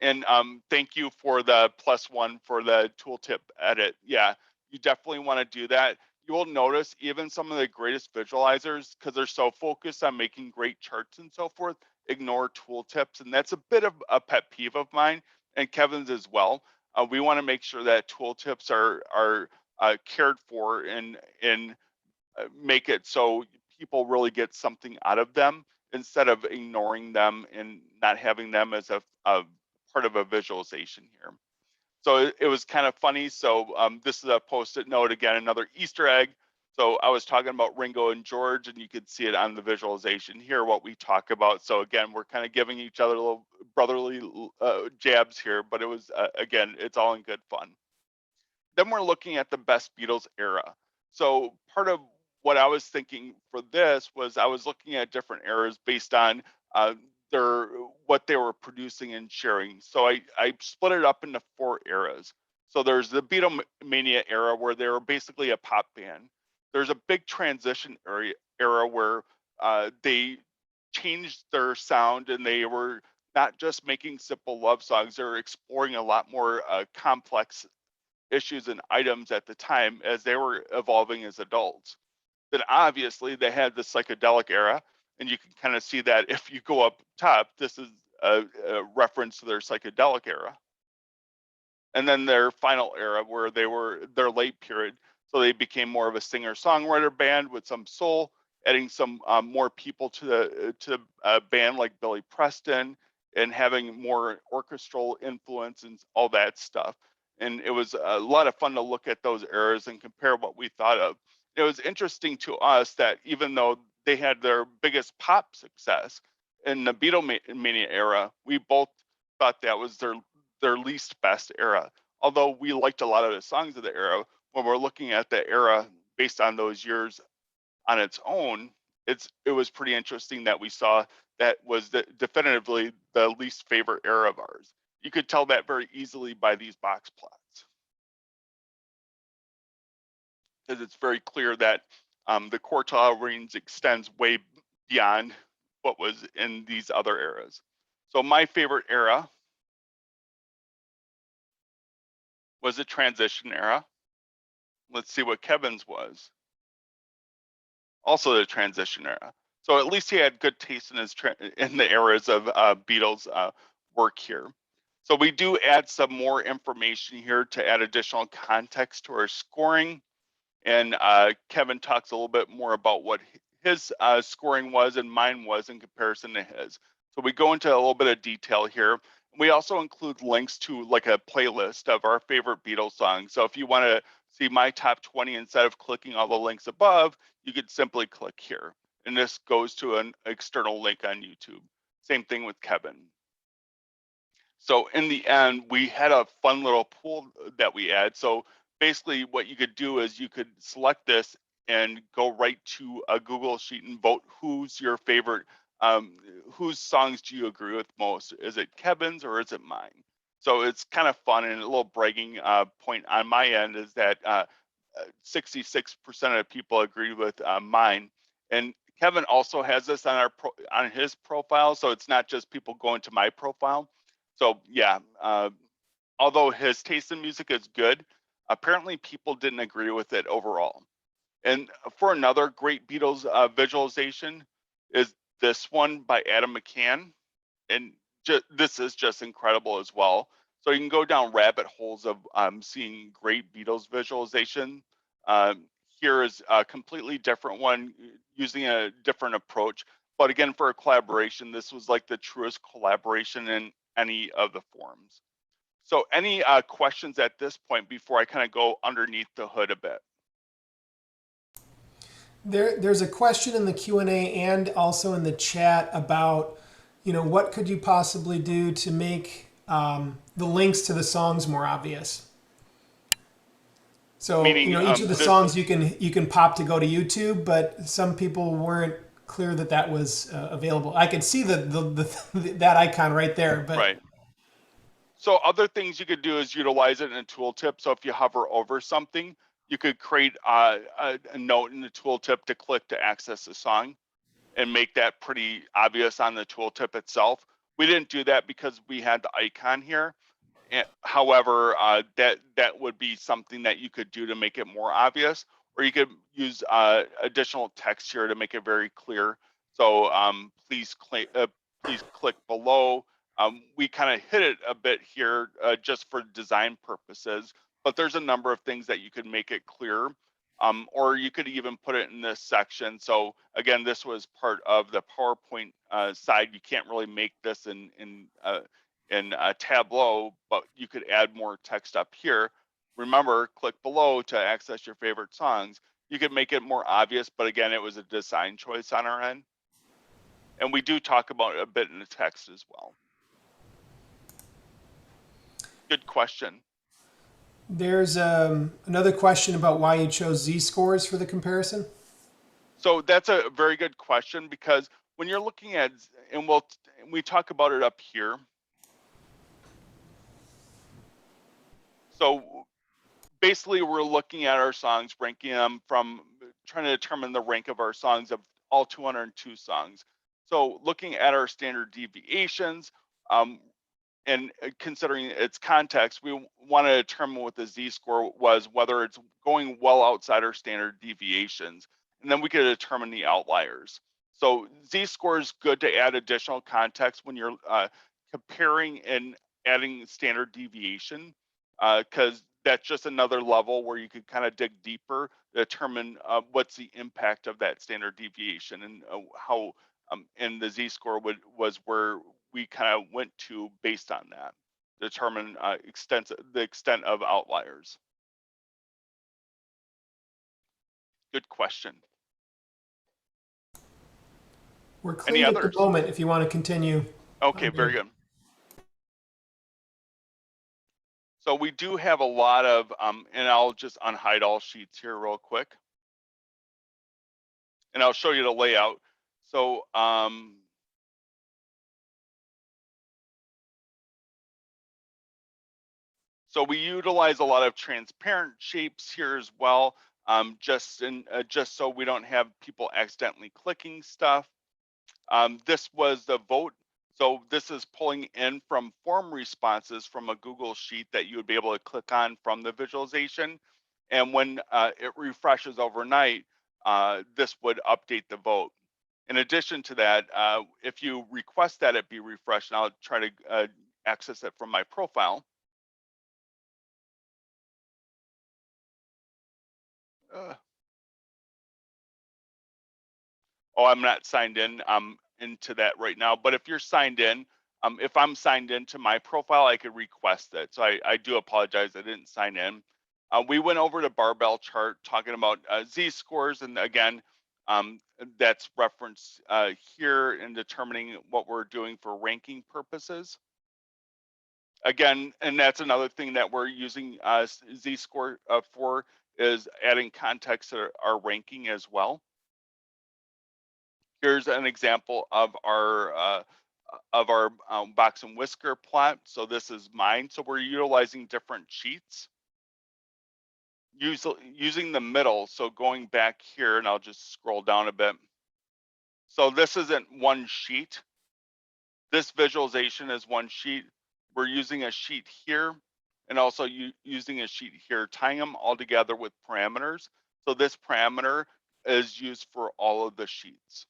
And thank you for the +1 for the tooltip edit. Yeah, you definitely want to do that. You will notice even some of the greatest visualizers, because they're so focused on making great charts and so forth, ignore tooltips. And that's a bit of a pet peeve of mine and Kevin's as well. We want to make sure that tooltips are cared for and make it so people really get something out of them instead of ignoring them and not having them as a part of a visualization here. So it was kind of funny. So this is a post-it note, again, another Easter egg. So I was talking about Ringo and George, and you could see it on the visualization here, what we talk about. So again, we're kind of giving each other little brotherly jabs here, but it was, again, it's all in good fun. Then we're looking at the best Beatles era. So part of what I was thinking for this was I was looking at different eras based on what they were producing and sharing. So I split it up into 4 eras. So there's the Beatlemania era, where they were basically a pop band. there's a big transition era where they changed their sound, and they were not just making simple love songs, they were exploring a lot more complex issues and items at the time as they were evolving as adults. Then obviously they had the psychedelic era, and you can kind of see that if you go up top, this is a reference to their psychedelic era. And then their final era where they were their late period. So they became more of a singer-songwriter band with some soul, adding some more people to the band like Billy Preston, and having more orchestral influence and all that stuff. And it was a lot of fun to look at those eras and compare what we thought of. It was interesting to us that even though they had their biggest pop success in the Beatlemania era, we both thought that was their least best era. Although we liked a lot of the songs of the era, when we're looking at the era based on those years on its own, it was pretty interesting that we saw that was definitively the least favorite era of ours. You could tell that very easily by these box plots, because it's very clear that the quartile range extends way beyond what was in these other eras. So my favorite era was the transition era. Let's see what Kevin's was. Also the transition era. So at least he had good taste in in the eras of Beatles work here. So we do add some more information here to add additional context to our scoring. And Kevin talks a little bit more about what his scoring was and mine was in comparison to his. So we go into a little bit of detail here. We also include links to like a playlist of our favorite Beatles songs. So if you want to see my top 20 instead of clicking all the links above, you could simply click here. And this goes to an external link on YouTube. Same thing with Kevin. So in the end, we had a fun little pool that we add. So basically what you could do is you could select this and go right to a Google sheet and vote who's your favorite, whose songs do you agree with most? Is it Kevin's or is it mine? So it's kind of fun, and a little bragging point on my end is that 66% of people agree with mine. And Kevin also has this on his profile, so it's not just people going to my profile. So yeah, although his taste in music is good, apparently people didn't agree with it overall. And for another great Beatles visualization is this one by Adam McCann. And this is just incredible as well. So you can go down rabbit holes of seeing great Beatles visualization. Here is a completely different one using a different approach. But again, for a collaboration, this was like the truest collaboration in any of the forums. So any questions at this point before I kind of go underneath the hood a bit? There's a question in the Q&A and also in the chat about, what could you possibly do to make the links to the songs more obvious? So, Meaning, each of the songs you can pop to go to YouTube, but some people weren't clear that was available. I could see that icon right there, but right. So other things you could do is utilize it in a tooltip. So if you hover over something, you could create a note in the tooltip to click to access the song and make that pretty obvious on the tooltip itself. We didn't do that because we had the icon here. However, that would be something that you could do to make it more obvious, or you could use additional text here to make it very clear. So please click below. We kind of hit it a bit here just for design purposes, but there's a number of things that you could make it clear, or you could even put it in this section. So again, this was part of the PowerPoint side. You can't really make this in Tableau, but you could add more text up here. Remember, click below to access your favorite songs. You could make it more obvious, but again, it was a design choice on our end. And we do talk about it a bit in the text as well. Good question. There's another question about why you chose z-scores for the comparison. So that's a very good question, because when you're looking at, and we talk about it up here. So basically we're looking at our songs, ranking them from trying to determine the rank of our songs of all 202 songs. So looking at our standard deviations, and considering its context, we want to determine what the z-score was, whether it's going well outside our standard deviations, and then we could determine the outliers. So z-score is good to add additional context when you're comparing and adding standard deviation, because that's just another level where you could kind of dig deeper to determine what's the impact of that standard deviation, and how and the z-score was where we kind of went to based on that, determine the extent of outliers. Good question. We're clean at the moment if you want to continue. Okay, very good. So we do have a lot of, and I'll just unhide all sheets here real quick. And I'll show you the layout. So, so we utilize a lot of transparent shapes here as well, just so we don't have people accidentally clicking stuff. This was the vote. So this is pulling in from form responses from a Google sheet that you would be able to click on from the visualization. And when it refreshes overnight, this would update the vote. In addition to that, if you request that it be refreshed, and I'll try to access it from my profile. Oh, I'm not signed in into that right now, but if you're signed in, if I'm signed into my profile, I could request it. So I do apologize, I didn't sign in. We went over to barbell chart talking about z-scores, and again, that's referenced here in determining what we're doing for ranking purposes. Again, and that's another thing that we're using z-score for, is adding context to our ranking as well. Here's an example of our box and whisker plot. So this is mine. So we're utilizing different sheets. Using the middle, so going back here, and I'll just scroll down a bit. So this isn't one sheet. This visualization is one sheet. We're using a sheet here, and also using a sheet here, tying them all together with parameters. So this parameter is used for all of the sheets.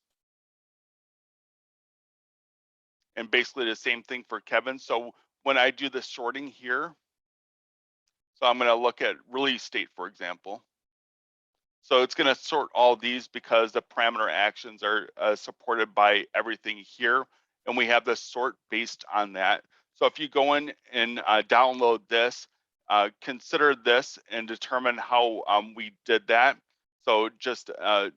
And basically the same thing for Kevin. So when I do the sorting here, so I'm going to look at release date, for example. So it's going to sort all these because the parameter actions are supported by everything here, and we have the sort based on that. So if you go in and download this, consider this and determine how we did that. So just so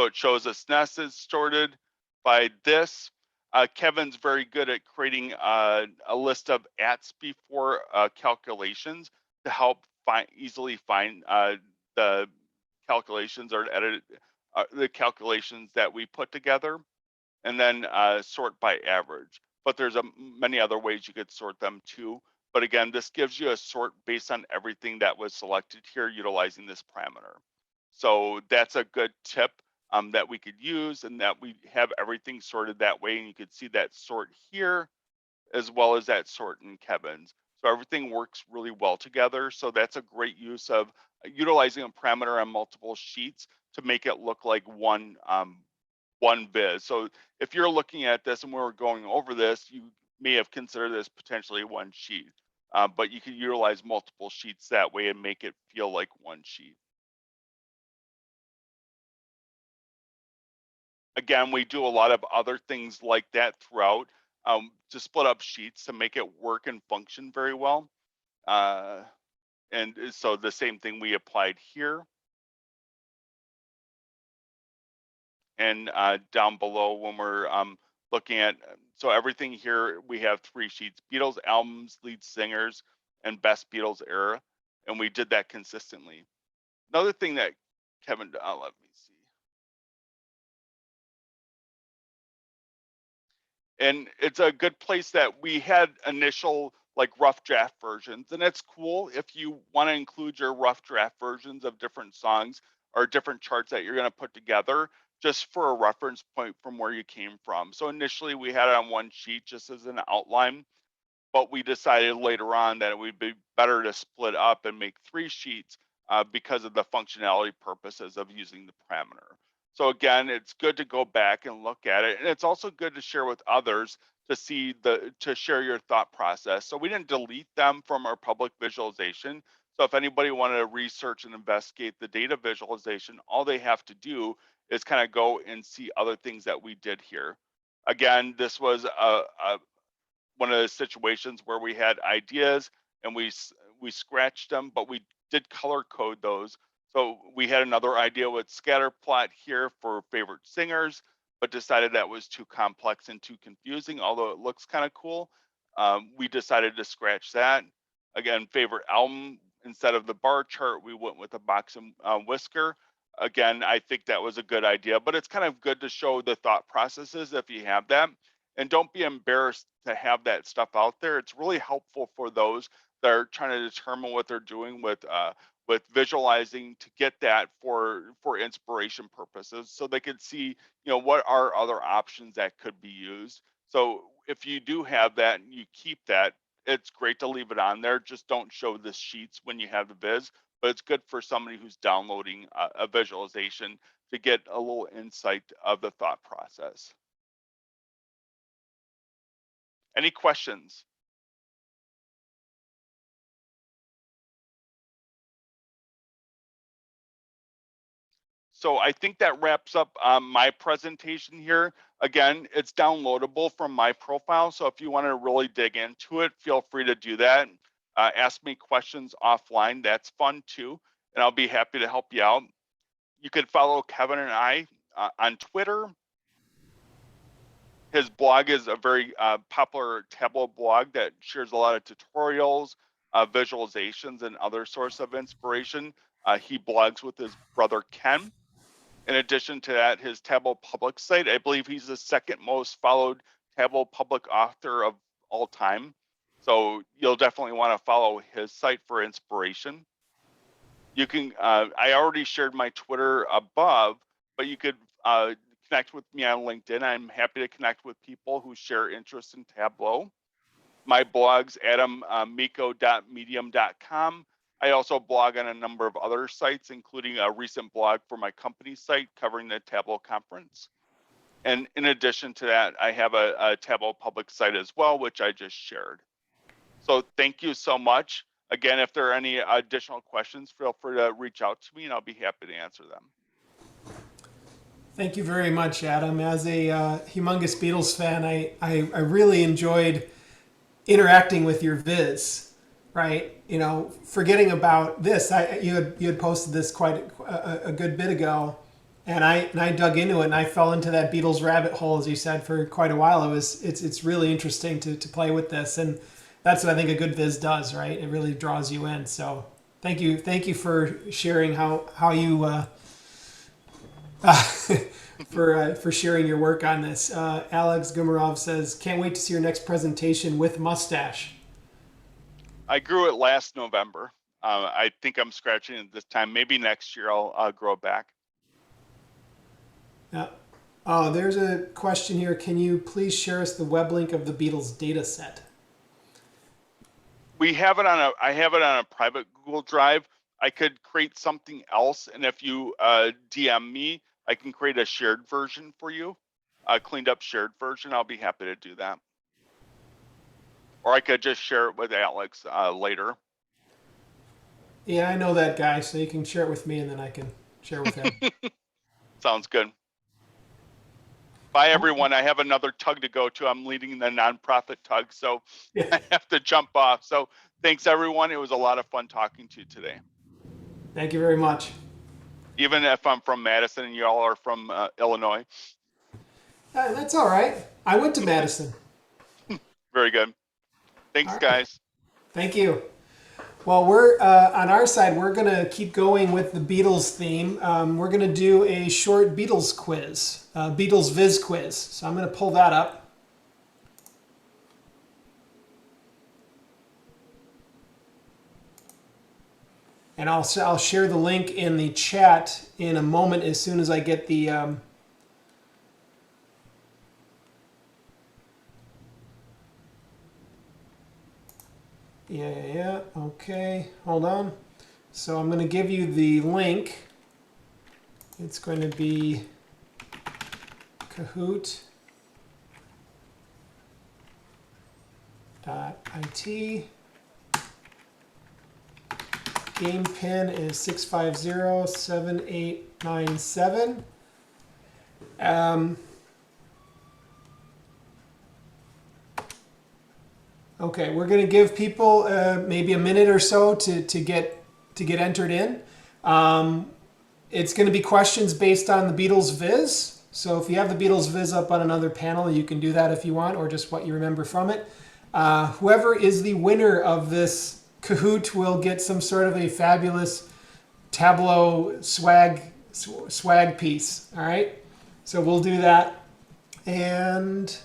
it shows us SNES is sorted by this. Kevin's very good at creating a list of ats before calculations to help easily find the calculations or edit the calculations that we put together, and then sort by average. But there's many other ways you could sort them too. But again, this gives you a sort based on everything that was selected here utilizing this parameter. So that's a good tip that we could use, and that we have everything sorted that way. And you could see that sort here as well as that sort in Kevin's. So everything works really well together. So that's a great use of utilizing a parameter on multiple sheets to make it look like one viz. So if you're looking at this and we're going over this, you may have considered this potentially one sheet, but you can utilize multiple sheets that way and make it feel like one sheet. Again, we do a lot of other things like that throughout, to split up sheets to make it work and function very well. And so the same thing we applied here. And down below when we're looking at, so everything here, we have 3 sheets: Beatles albums, lead singers, and best Beatles era. And we did that consistently. Another thing that Kevin, let me see. And it's a good place that we had initial like rough draft versions. And it's cool if you want to include your rough draft versions of different songs or different charts that you're going to put together, just for a reference point from where you came from. So initially we had it on one sheet just as an outline, but we decided later on that it would be better to split up and make 3 sheets because of the functionality purposes of using the parameter. So again, it's good to go back and look at it. And it's also good to share with others to share your thought process. So we didn't delete them from our public visualization. So if anybody wanted to research and investigate the data visualization, all they have to do is kind of go and see other things that we did here. Again, this was one of the situations where we had ideas and we scratched them, but we did color code those. So we had another idea with scatter plot here for favorite singers, but decided that was too complex and too confusing, although it looks kind of cool. We decided to scratch that. Again, favorite album, instead of the bar chart, we went with a box and whisker. Again, I think that was a good idea, but it's kind of good to show the thought processes if you have them. And don't be embarrassed to have that stuff out there. It's really helpful for those that are trying to determine what they're doing with visualizing, to get that for inspiration purposes, so they could see, what are other options that could be used. So if you do have that and you keep that, it's great to leave it on there. Just don't show the sheets when you have the viz, but it's good for somebody who's downloading a visualization to get a little insight of the thought process. Any questions? So I think that wraps up my presentation here. Again, it's downloadable from my profile. So if you want to really dig into it, feel free to do that. Ask me questions offline. That's fun too. And I'll be happy to help you out. You could follow Kevin and I on Twitter. His blog is a very popular Tableau blog that shares a lot of tutorials, visualizations, and other sources of inspiration. He blogs with his brother Ken. In addition to that, his Tableau public site, I believe he's the second most followed Tableau public author of all time. So you'll definitely want to follow his site for inspiration. You can, I already shared my Twitter above, but you could connect with me on LinkedIn. I'm happy to connect with people who share interest in Tableau. My blog's adammico.medium.com. I also blog on a number of other sites, including a recent blog for my company site covering the Tableau conference. And in addition to that, I have a Tableau public site as well, which I just shared. So thank you so much. Again, if there are any additional questions, feel free to reach out to me and I'll be happy to answer them. Thank you very much, Adam. As a humongous Beatles fan, I really enjoyed interacting with your viz. Right, forgetting about this, you had posted this quite a good bit ago, and I dug into it and I fell into that Beatles rabbit hole, as you said, for quite a while. It's really interesting to play with this, and that's what I think a good viz does, right? It really draws you in. So thank you for sharing how you for sharing your work on this. Alex Gumarov says, "Can't wait to see your next presentation with mustache." I grew it last November. I think I'm scratching it this time. Maybe next year I'll grow it back. Yeah. Oh, there's a question here. Can you please share us the web link of the Beatles data set? I have it on a private Google Drive. I could create something else, and if you DM me, I can create a shared version for you, a cleaned up shared version. I'll be happy to do that. Or I could just share it with Alex later. Yeah, I know that guy, so you can share it with me and then I can share with him. Sounds good. Bye, everyone. I have another tug to go to. I'm leading the nonprofit tug, so yeah. I have to jump off. So thanks, everyone. It was a lot of fun talking to you today. Thank you very much. Even if I'm from Madison and you all are from Illinois. That's all right. I went to Madison. Very good. Thanks, right. Guys. Thank you. Well, we're on our side, we're going to keep going with the Beatles theme. We're going to do a short Beatles quiz, Beatles Viz Quiz. So I'm going to pull that up. And I'll share the link in the chat in a moment as soon as I get the yeah. Okay, hold on. So I'm going to give you the link. It's going to be Kahoot.it. Game pin is 6507897. Okay, we're going to give people maybe a minute or so to get entered in. It's going to be questions based on the Beatles Viz. So if you have the Beatles Viz up on another panel, you can do that if you want, or just what you remember from it. Whoever is the winner of this Kahoot will get some sort of a fabulous Tableau swag piece. All right, so we'll do that and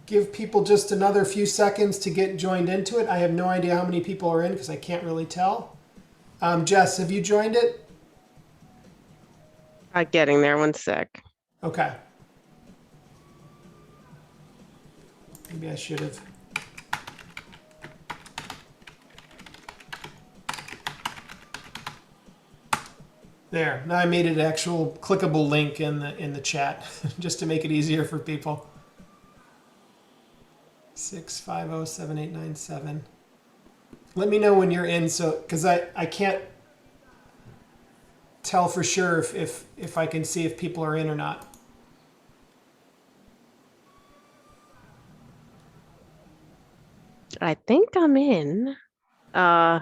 give people just another few seconds to get joined into it. I have no idea how many people are in because I can't really tell. Jess, have you joined it? Getting there, 1 sec. Okay. Maybe I should have. There. Now I made it an actual clickable link in the chat just to make it easier for people. 6507897. Let me know when you're in, so because I can't tell for sure if I can see if people are in or not. I think I'm in. Yeah.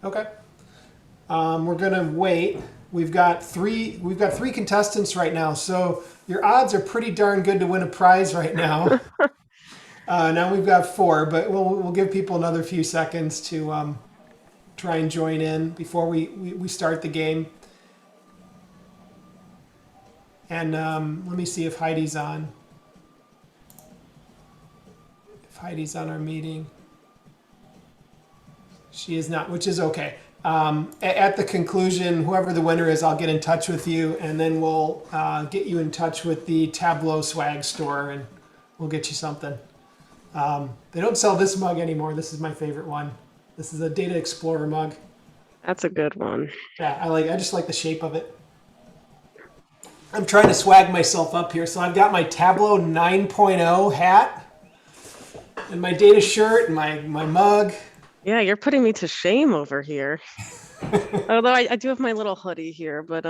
Okay. We're gonna wait. We've got three contestants right now, so your odds are pretty darn good to win a prize right now. Now we've got 4, but we'll give people another few seconds to try and join in before we start the game. And let me see if Heidi's on. If Heidi's on our meeting. She is not, which is okay. At the conclusion, whoever the winner is, I'll get in touch with you, and then we'll get you in touch with the Tableau swag store, and we'll get you something. They don't sell this mug anymore. This is my favorite one. This is a Data Explorer mug. That's a good one. Yeah, I just like the shape of it. I'm trying to swag myself up here, so I've got my Tableau 9.0 hat, and my data shirt, and my mug. Yeah, you're putting me to shame over here. Although I do have my little hoodie here, but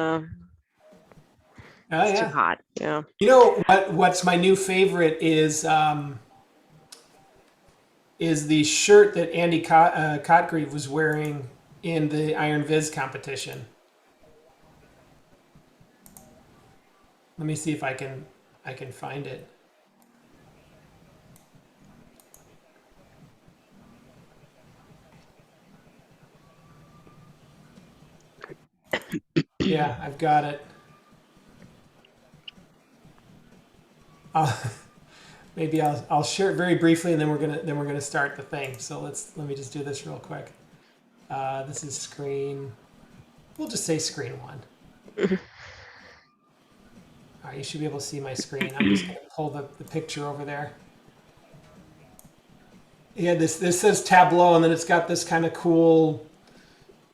it's too hot. Yeah. You know what's my new favorite is the shirt that Andy Cotgreave was wearing in the Ironviz competition. Let me see if I can find it. Yeah, I've got it. Maybe I'll share it very briefly, and then we're gonna start the thing. So let me just do this real quick. This is screen. We'll just say screen 1. All right, you should be able to see my screen. I'm just gonna pull the picture over there. Yeah, this says Tableau, and then it's got this kind of cool,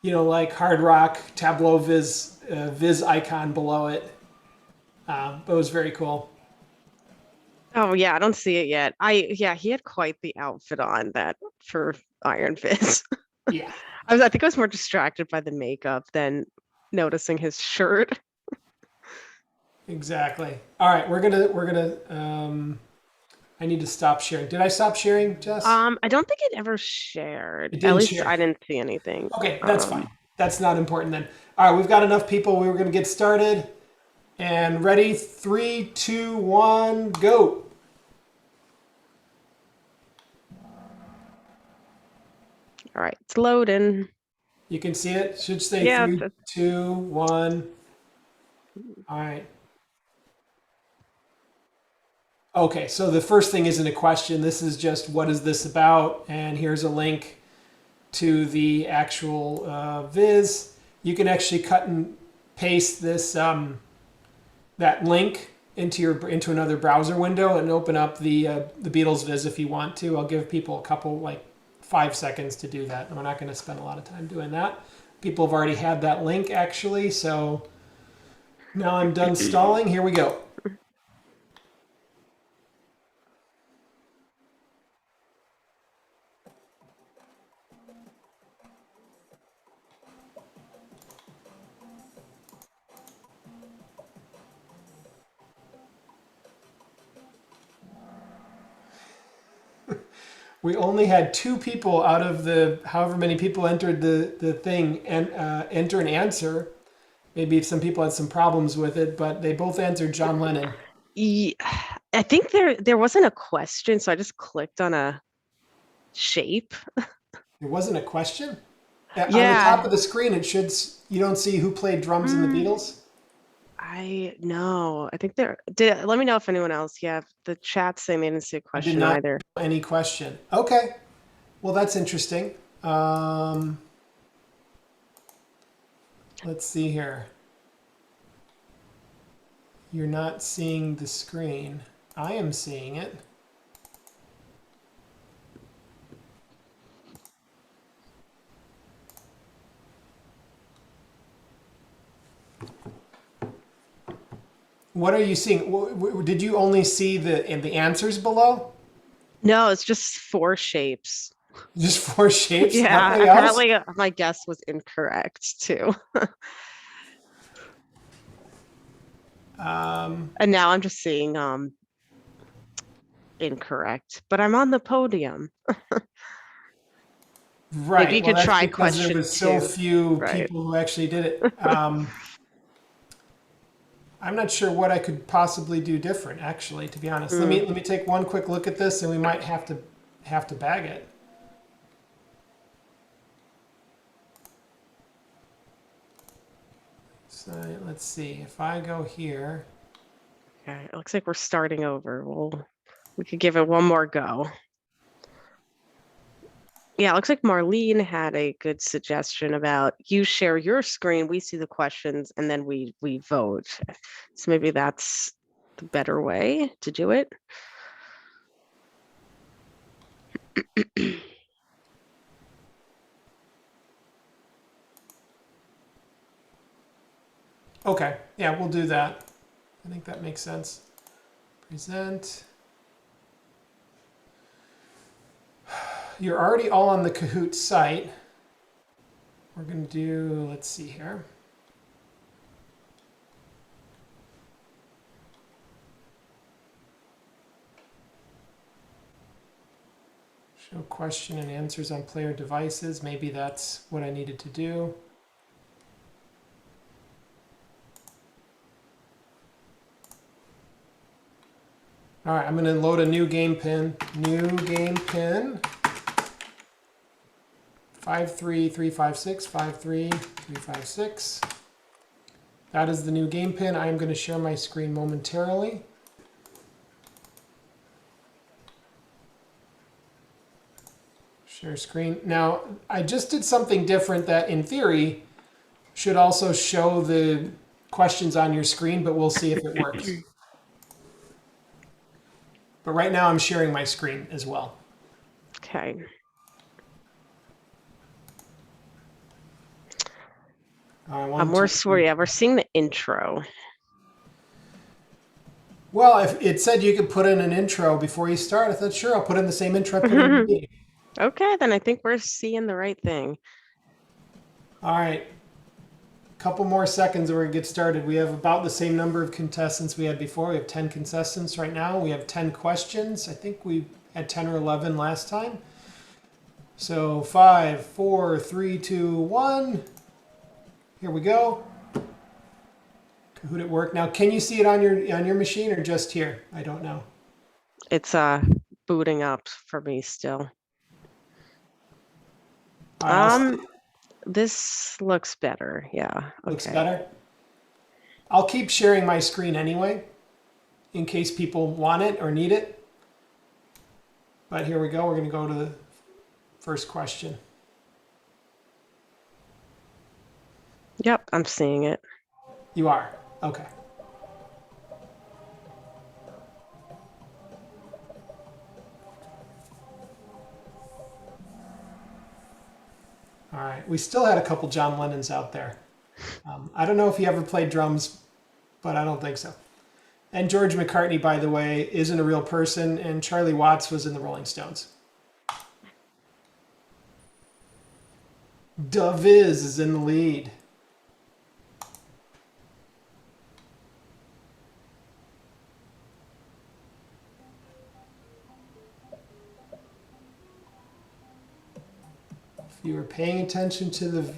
like hard rock Tableau Viz icon below it. But it was very cool. Oh yeah, I don't see it yet. He had quite the outfit on that for Ironviz. Yeah. I think I was more distracted by the makeup than noticing his shirt. Exactly. All right, we're gonna I need to stop sharing. Did I stop sharing, Jess? I don't think it ever shared. It At didn't least share. I didn't see anything. Okay, that's fine. That's not important then. All right, we've got enough people. We're gonna get started. And ready, 3, 2, 1, go. All right, it's loading. You can see it. Should say 3, 2, 1. All right. Okay, so the first thing isn't a question. This is just what is this about? And here's a link to the actual viz. You can actually cut and paste this that link into another browser window and open up the Beatles Viz if you want to. I'll give people a couple, like 5 seconds to do that. We're not going to spend a lot of time doing that. People have already had that link actually, so now I'm done stalling. Here we go. We only had 2 people out of the however many people entered the thing and enter an answer. Maybe some people had some problems with it, but they both answered John Lennon. I think there wasn't a question, so I just clicked on a shape. It wasn't a question? On the Yeah. top of the screen, it should. You don't see who played drums in the Beatles? I know. I think let me know if anyone else. Yeah, the chat saying they didn't see a I did question not either. know any question. Okay. Well, that's interesting. Let's see here. You're not seeing the screen. I am seeing it. What are you seeing? Did you only see the answers below? No, it's just 4 shapes. Just 4 shapes? Yeah, Nothing else? apparently my guess was incorrect too. And now I'm just seeing incorrect, but I'm on the podium. Right. Maybe you Well, could that's try because there question was so 2. few Right. people who actually did it. I'm not sure what I could possibly do different, actually, to be honest. Let me take one quick look at this, and we might have to bag it. So let's see. If I go here, Okay, it looks like we're starting over. We could give it one more go. Yeah, it looks like Marlene had a good suggestion about you share your screen, we see the questions, and then we vote. So maybe that's the better way to do it. okay, yeah, we'll do that. I think that makes sense. Present. You're already all on the Kahoot site. We're going to do, let's see here. Show question and answers on player devices. Maybe that's what I needed to do. All right, I'm going to load a new game pin. New game pin. 53356, 53356. That is the new game pin. I am going to share my screen momentarily. Share screen. Now, I just did something different that in theory should also show the questions on your screen, but we'll see if it works. But right now I'm sharing my screen as well. Okay. We're seeing the intro. Well, if it said you could put in an intro before you start, I thought, sure, I'll put in the same intro I put in the beginning. Okay, then I think we're seeing the right thing. All right. A couple more seconds and we're going to get started. We have about the same number of contestants we had before. We have 10 contestants right now. We have 10 questions. I think we had 10 or 11 last time. So 5, 4, 3, 2, 1. Here we go. Kahoot at work. Now, can you see it on your machine or just here? I don't know. It's booting up for me still. This looks better. Yeah. Okay. Looks better. I'll keep sharing my screen anyway. in case people want it or need it. But here we go. We're going to go to the first question. Yep, I'm seeing it. You are? Okay. All right. We still had a couple John Lennons out there. I don't know if he ever played drums, but I don't think so. And George McCartney, by the way, isn't a real person, and Charlie Watts was in the Rolling Stones. Viz is in the lead. If you were paying attention to the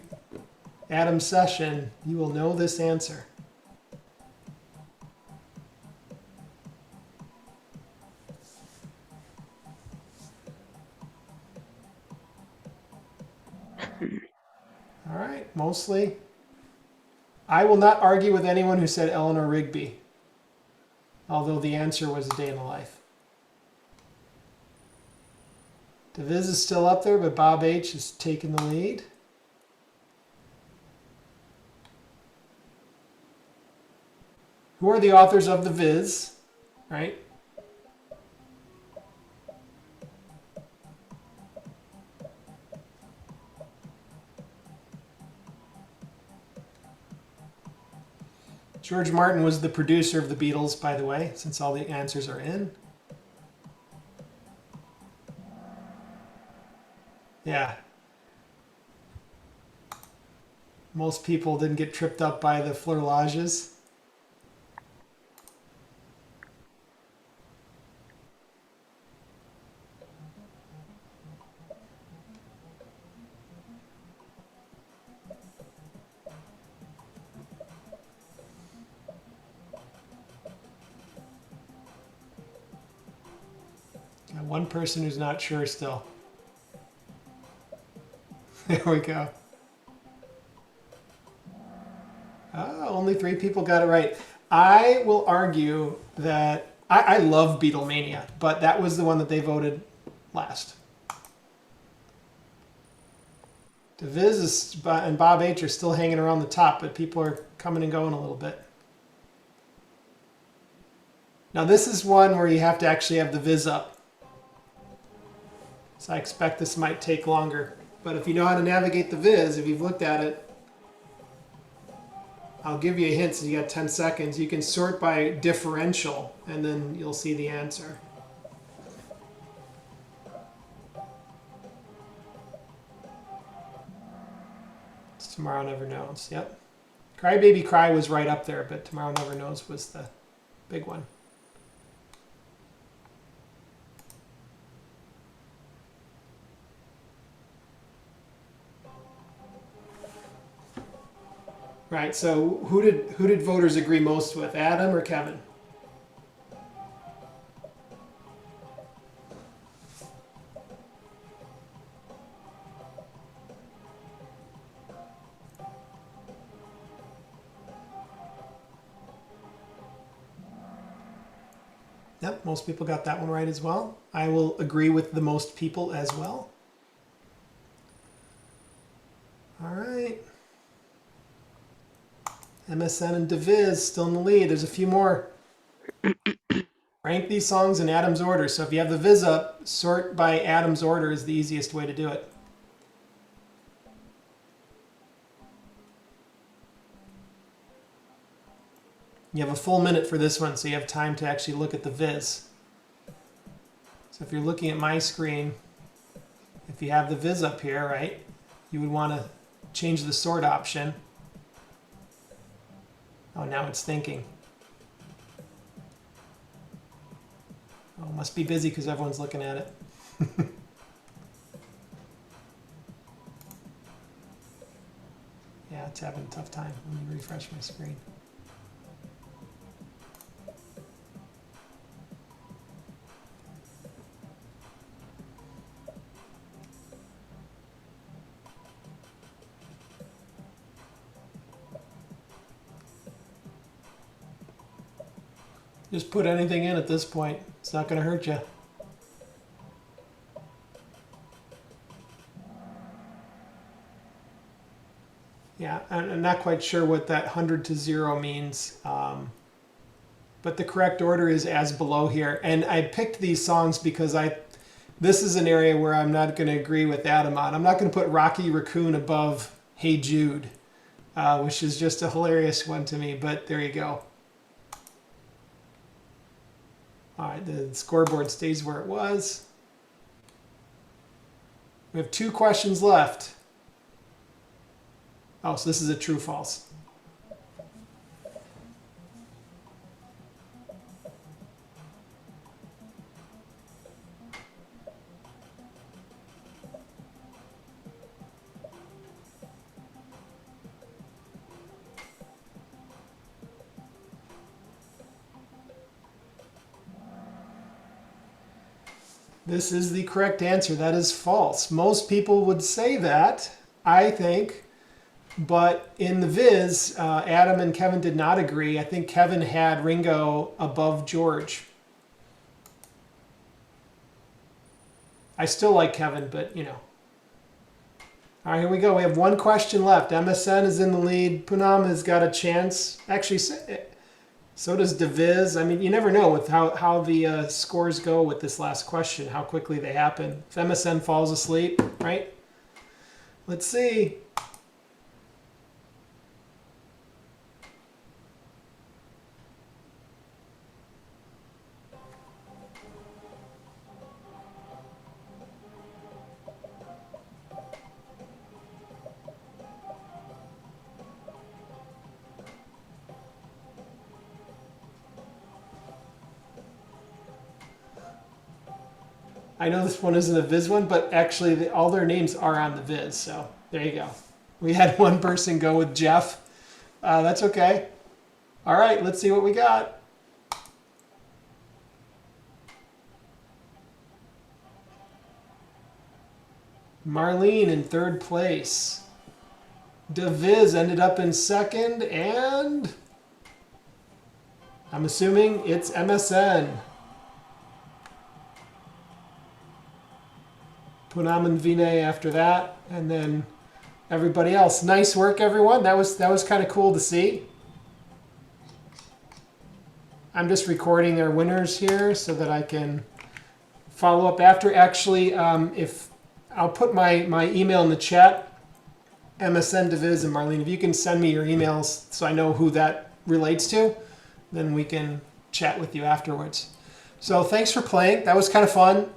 Adam session, you will know this answer. All right, mostly. I will not argue with anyone who said Eleanor Rigby, although the answer was A Day in the Life. Viz is still up there, but Bob H is taking the lead. Who are the authors of the Viz, right? George Martin was the producer of the Beatles, by the way, since all the answers are in. Yeah. Most people didn't get tripped up by the fleurlages. Got one person who's not sure still. There we go. Only 3 people got it right. I will argue that I love Beatlemania, but that was the one that they voted last. The Viz is, and Bob H are still hanging around the top, but people are coming and going a little bit. Now this is one where you have to actually have the Viz up. So I expect this might take longer. But if you know how to navigate the Viz, if you've looked at it, I'll give you a hint since you got 10 seconds. You can sort by differential, and then you'll see the answer. It's Tomorrow Never Knows. Yep. Cry Baby Cry was right up there, but Tomorrow Never Knows was the big one. Right, so who did voters agree most with, Adam or Kevin? Yep, most people got that one right as well. I will agree with the most people as well. All right. MSN and DeViz still in the lead. There's a few more. Rank these songs in Adam's order. So if you have the Viz up, sort by Adam's order is the easiest way to do it. You have a full minute for this one, so you have time to actually look at the Viz. So if you're looking at my screen, if you have the Viz up here, right, you would want to change the sort option. Oh, now it's thinking. Oh, it must be busy because everyone's looking at it. Yeah, it's having a tough time. Let me refresh my screen. Just put anything in at this point. It's not going to hurt you. Yeah, I'm not quite sure what that 100 to 0 means. But the correct order is as below here. And I picked these songs because this is an area where I'm not going to agree with Adam on. I'm not going to put Rocky Raccoon above Hey Jude, which is just a hilarious one to me, but there you go. All right, the scoreboard stays where it was. We have 2 questions left. Oh, so this is a true-false. This is the correct answer. That is false. Most people would say that, I think, but in the Viz, Adam and Kevin did not agree. I think Kevin had Ringo above George. I still like Kevin, but you know. All right, here we go. We have 1 question left. MSN is in the lead. Poonam has got a chance. Actually, so does Deviz. I mean, you never know with how the scores go with this last question, how quickly they happen. If MSN falls asleep, right? Let's see. I know this one isn't a Viz one, but actually all their names are on the Viz, so there you go. We had one person go with Jeff. That's okay. All right, let's see what we got. Marlene in 3rd place. DeViz ended up in 2nd, and I'm assuming it's MSN. Poonam and Vinay after that, and then everybody else. Nice work, everyone. That was kind of cool to see. I'm just recording their winners here so that I can follow up after. Actually, if I'll put my email in the chat, MSN, Deviz, and Marlene. If you can send me your emails so I know who that relates to, then we can chat with you afterwards. So thanks for playing. That was kind of fun.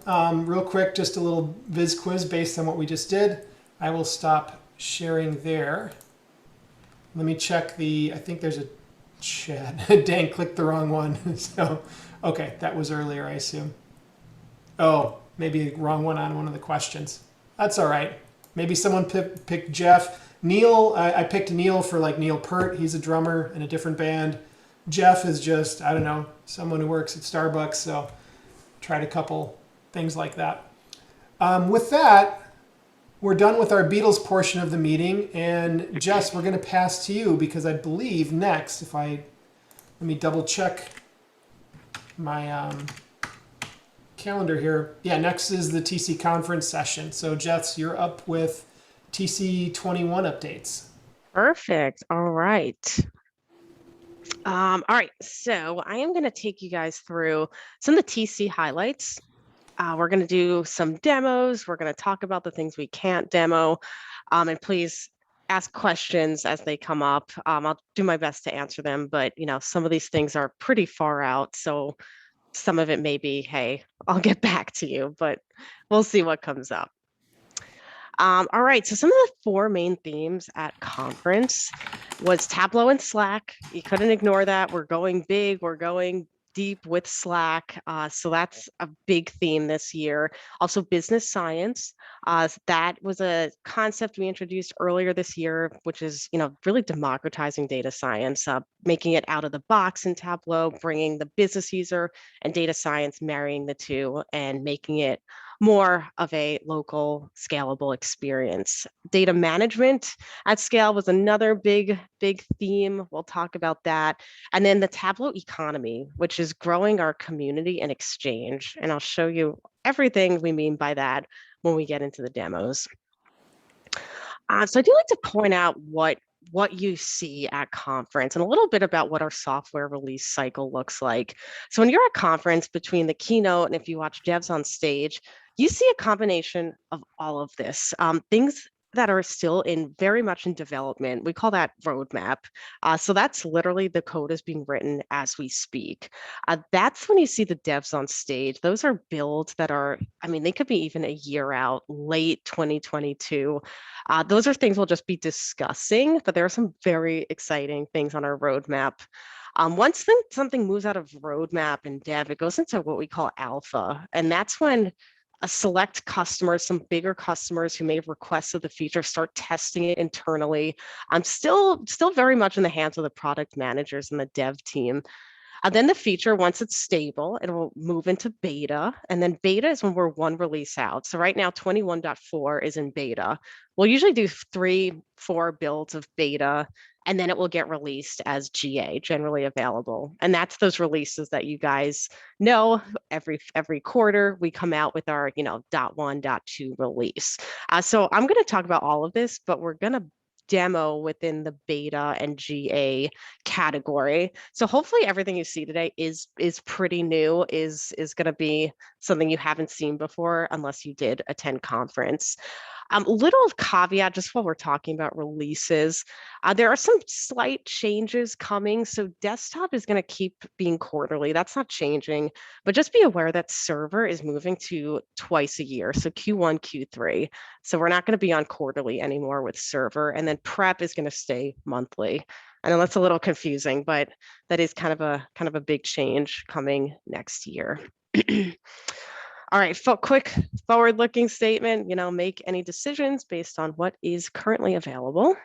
Real quick, just a little Viz quiz based on what we just did. I will stop sharing there. Let me check I think there's a chat. Dang, clicked the wrong one. So, okay, that was earlier, I assume. Oh, maybe a wrong one on one of the questions. That's all right. Maybe someone picked Jeff. Neil, I picked Neil for like Neil Peart. He's a drummer in a different band. Jeff is just, I don't know, someone who works at Starbucks, so tried a couple things like that. With that, we're done with our Beatles portion of the meeting, and Jess, we're going to pass to you because I believe next, let me double check my calendar here. Yeah, next is the TC conference session. So Jess, you're up with TC21 updates. Perfect. All right. All right, so I am going to take you guys through some of the TC highlights. We're going to do some demos. We're going to talk about the things we can't demo. And please ask questions as they come up. I'll do my best to answer them, but you know, some of these things are pretty far out. So some of it may be, hey, I'll get back to you, but we'll see what comes up. All right, so some of the 4 main themes at conference was Tableau and Slack. You couldn't ignore that. We're going big, we're going deep with Slack. So that's a big theme this year. Also business science. That was a concept we introduced earlier this year, which is, you know, really democratizing data science, making it out of the box in Tableau, bringing the business user and data science, marrying the two and making it more of a local scalable experience. Data management at scale was another big theme. We'll talk about that. And then the Tableau economy, which is growing our community and exchange. And I'll show you everything we mean by that when we get into the demos. So I do like to point out what you see at conference and a little bit about what our software release cycle looks like. So when you're at conference, between the keynote and if you watch devs on stage, you see a combination of all of this. Things that are still very much in development. We call that roadmap. So that's literally the code is being written as we speak. That's when you see the devs on stage. Those are builds that are, I mean, they could be even a year out, late 2022. Those are things we'll just be discussing, but there are some very exciting things on our roadmap. Once something moves out of roadmap and dev, it goes into what we call alpha. And that's when a select customers, some bigger customers who may have requested the feature, start testing it internally. I'm still very much in the hands of the product managers and the dev team. Then the feature, once it's stable, it will move into beta. And then beta is when we're one release out. So right now, 21.4 is in beta. We'll usually do 3-4 builds of beta, and then it will get released as GA, generally available. And that's those releases that you guys know every quarter we come out with our .1, .2 release. So I'm going to talk about all of this, but we're going to demo within the beta and GA category. So hopefully everything you see today is pretty new, is going to be something you haven't seen before unless you did attend conference. Little caveat, just while we're talking about releases, there are some slight changes coming. So desktop is going to keep being quarterly. That's not changing, but just be aware that server is moving to twice a year. So Q1, Q3. So we're not going to be on quarterly anymore with server. And then prep is going to stay monthly. I know that's a little confusing, but that is kind of a big change coming next year. All right, quick forward-looking statement, make any decisions based on what is currently available.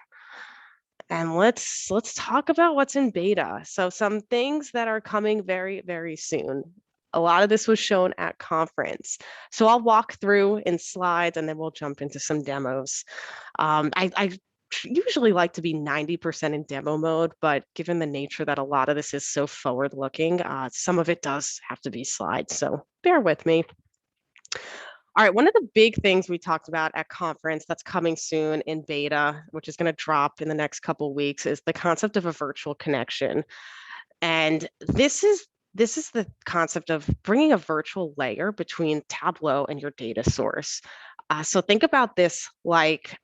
And let's talk about what's in beta. So some things that are coming very, very soon. A lot of this was shown at conference. So I'll walk through in slides and then we'll jump into some demos. I usually like to be 90% in demo mode, but given the nature that a lot of this is so forward-looking, some of it does have to be slides. So bear with me. All right, one of the big things we talked about at conference that's coming soon in beta, which is going to drop in the next couple of weeks, is the concept of a virtual connection. And this is the concept of bringing a virtual layer between Tableau and your data source. So think about this like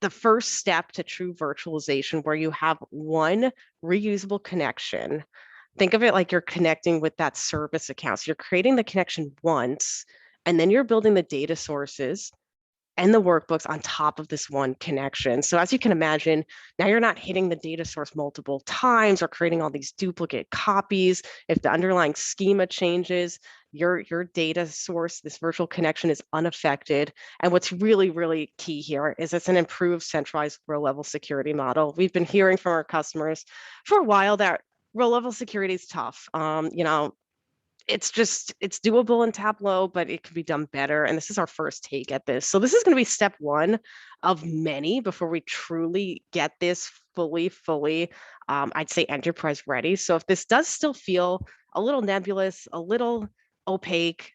the first step to true virtualization, where you have one reusable connection. Think of it like you're connecting with that service account. So you're creating the connection once, and then you're building the data sources and the workbooks on top of this one connection. So as you can imagine, now you're not hitting the data source multiple times or creating all these duplicate copies. If the underlying schema changes, your data source, this virtual connection, is unaffected. And what's really, really key here is it's an improved centralized row-level security model. We've been hearing from our customers for a while that row-level security is tough. It's doable in Tableau, but it can be done better. And this is our first take at this. So this is going to be step one of many before we truly get this fully, I'd say enterprise ready. So if this does still feel a little nebulous, a little opaque,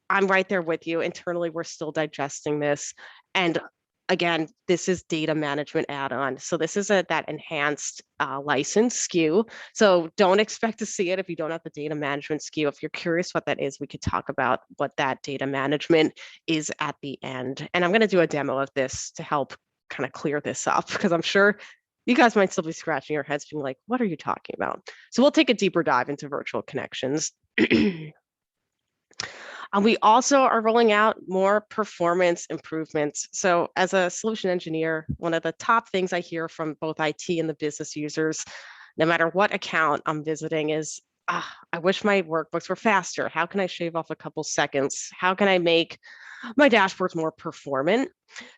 I'm right there with you. Internally, we're still digesting this. And again, this is data management add-on. So this is that enhanced license SKU. So don't expect to see it if you don't have the data management SKU. If you're curious what that is, we could talk about what that data management is at the end. And I'm going to do a demo of this to help kind of clear this up, because I'm sure you guys might still be scratching your heads being like, what are you talking about? So we'll take a deeper dive into virtual connections. We also are rolling out more performance improvements. So as a solution engineer, one of the top things I hear from both IT and the business users, no matter what account I'm visiting, is, I wish my workbooks were faster. How can I shave off a couple seconds? How can I make my dashboard's more performant.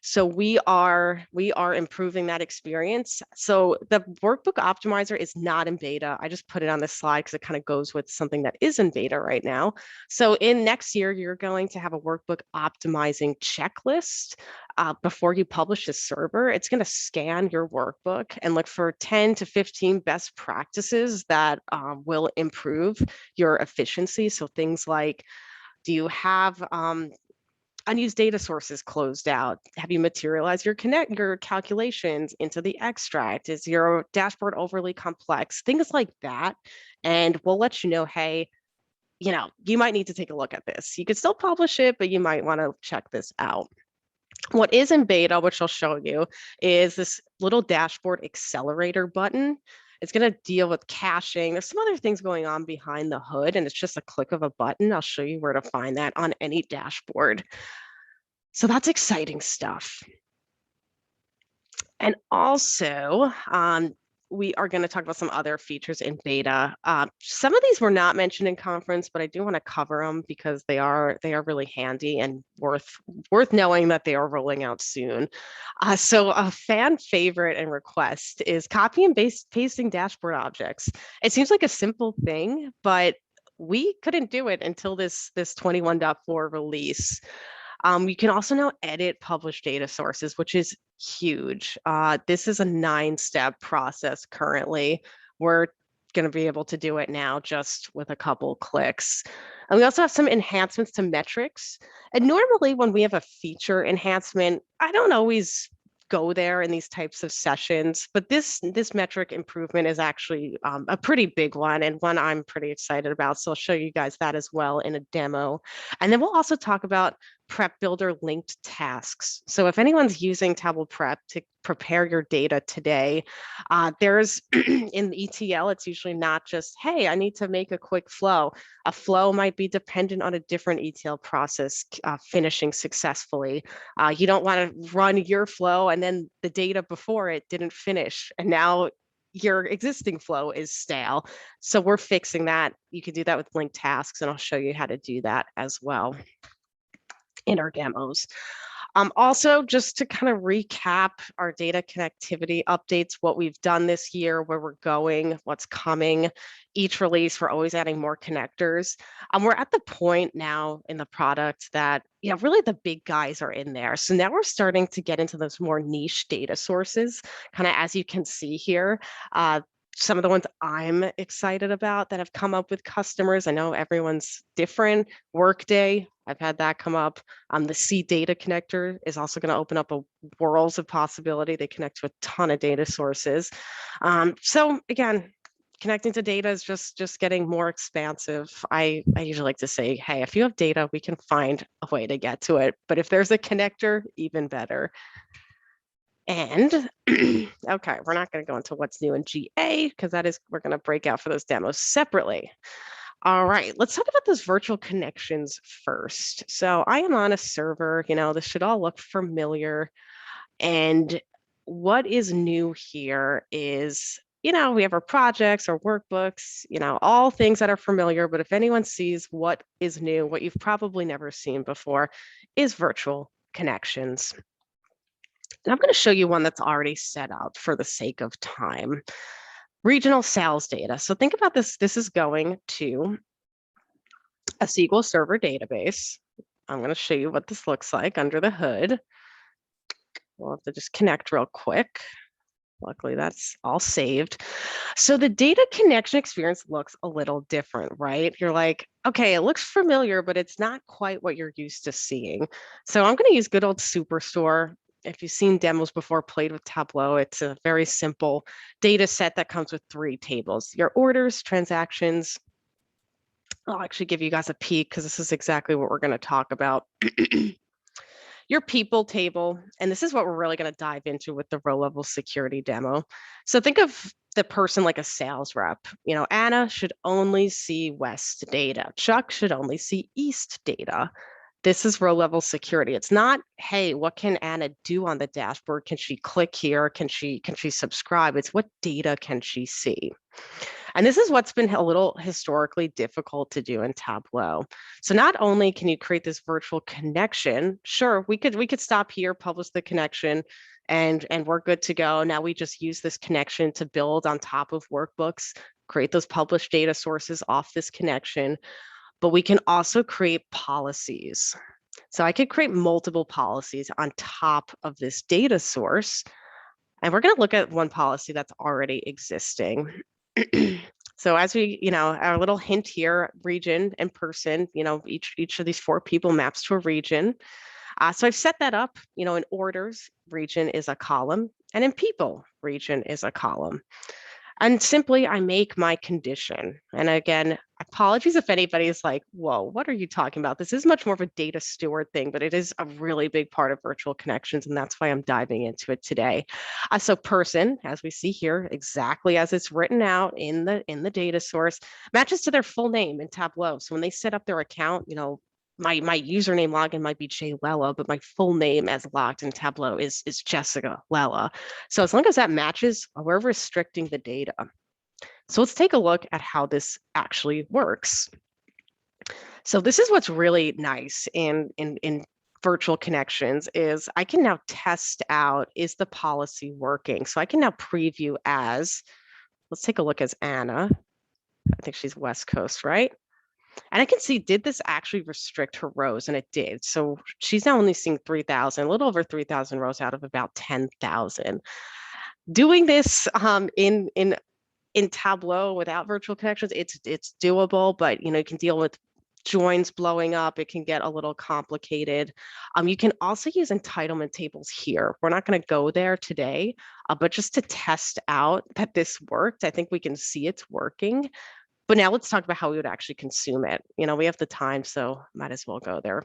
So we are improving that experience. So the Workbook Optimizer is not in beta. I just put it on this slide because it kind of goes with something that is in beta right now. So in next year, you're going to have a workbook optimizing checklist. Before you publish this server, it's going to scan your workbook and look for 10 to 15 best practices that will improve your efficiency. So things like, do you have unused data sources closed out? Have you materialized your calculations into the extract? Is your dashboard overly complex? Things like that. And we'll let you know, hey, you might need to take a look at this. You could still publish it, but you might want to check this out. What is in beta, which I'll show you, is this little dashboard accelerator button. It's going to deal with caching. There's some other things going on behind the hood, and it's just a click of a button. I'll show you where to find that on any dashboard. So that's exciting stuff. And also, we are going to talk about some other features in beta. Some of these were not mentioned in conference, but I do want to cover them because they are really handy and worth knowing that they are rolling out soon. So a fan favorite and request is copy and pasting dashboard objects. It seems like a simple thing, but we couldn't do it until this 21.4 release. You can also now edit published data sources, which is huge. This is a 9-step process currently. We're going to be able to do it now just with a couple clicks. And we also have some enhancements to metrics. And normally when we have a feature enhancement, I don't always go there in these types of sessions, but this metric improvement is actually a pretty big one and one I'm pretty excited about. So I'll show you guys that as well in a demo. And then we'll also talk about Prep Builder linked tasks. So if anyone's using Tableau Prep to prepare your data today, there's in the ETL, it's usually not just, hey, I need to make a quick flow. A flow might be dependent on a different ETL process finishing successfully. You don't want to run your flow and then the data before it didn't finish. And now your existing flow is stale. So we're fixing that. You can do that with linked tasks, and I'll show you how to do that as well in our demos. Also, just to kind of recap our data connectivity updates, what we've done this year, where we're going, what's coming. Each release, we're always adding more connectors. We're at the point now in the product that, really the big guys are in there. So now we're starting to get into those more niche data sources, kind of as you can see here. Some of the ones I'm excited about that have come up with customers. I know everyone's different. Workday, I've had that come up. The C data connector is also going to open up a worlds of possibility. They connect to a ton of data sources. So again, connecting to data is just getting more expansive. I usually like to say, hey, if you have data, we can find a way to get to it. But if there's a connector, even better. And okay, we're not going to go into what's new in GA because we're going to break out for those demos separately. All right, let's talk about those virtual connections first. So I am on a server, this should all look familiar. And what is new here is, we have our projects, our workbooks, all things that are familiar. But if anyone sees what is new, what you've probably never seen before is virtual connections. And I'm going to show you one that's already set up for the sake of time. Regional sales data. So think about this. This is going to a SQL Server database. I'm going to show you what this looks like under the hood. We'll have to just connect real quick. Luckily, that's all saved. So the data connection experience looks a little different, right? You're like, okay, it looks familiar, but it's not quite what you're used to seeing. So I'm going to use good old Superstore. If you've seen demos before, played with Tableau, it's a very simple data set that comes with 3 tables: your orders, transactions. I'll actually give you guys a peek because this is exactly what we're going to talk about. Your people table, and this is what we're really going to dive into with the row-level security demo. So think of the person like a sales rep. Anna should only see West data. Chuck should only see East data. This is row level security. It's not, hey, what can Anna do on the dashboard? Can she click here? Can she subscribe? It's what data can she see? And this is what's been a little historically difficult to do in Tableau. So not only can you create this virtual connection, sure, we could stop here, publish the connection, and we're good to go. Now we just use this connection to build on top of workbooks, create those published data sources off this connection. But we can also create policies. So I could create multiple policies on top of this data source. And we're going to look at one policy that's already existing. So as we, our little hint here, region and person, each of these 4 people maps to a region. So I've set that up, in orders, region is a column, and in people, region is a column. And simply I make my condition. And again, apologies if anybody is like, whoa, what are you talking about? This is much more of a data steward thing, but it is a really big part of virtual connections. And that's why I'm diving into it today. So person, as we see here, exactly as it's written out in the data source, matches to their full name in Tableau. So when they set up their account, my username login might be J Lella, but my full name as logged in Tableau is Jessica Lella. So as long as that matches, we're restricting the data. So let's take a look at how this actually works. So this is what's really nice in virtual connections is I can now test out, is the policy working? So I can now preview as, let's take a look as Anna. I think she's West Coast, right? And I can see, did this actually restrict her rows? And it did. So she's now only seeing 3,000, a little over 3,000 rows out of about 10,000. Doing this in Tableau without virtual connections, it's doable, but you can deal with joins blowing up. It can get a little complicated. You can also use entitlement tables here. We're not going to go there today, but just to test out that this worked, I think we can see it's working. But now let's talk about how we would actually consume it. We have the time, so might as well go there.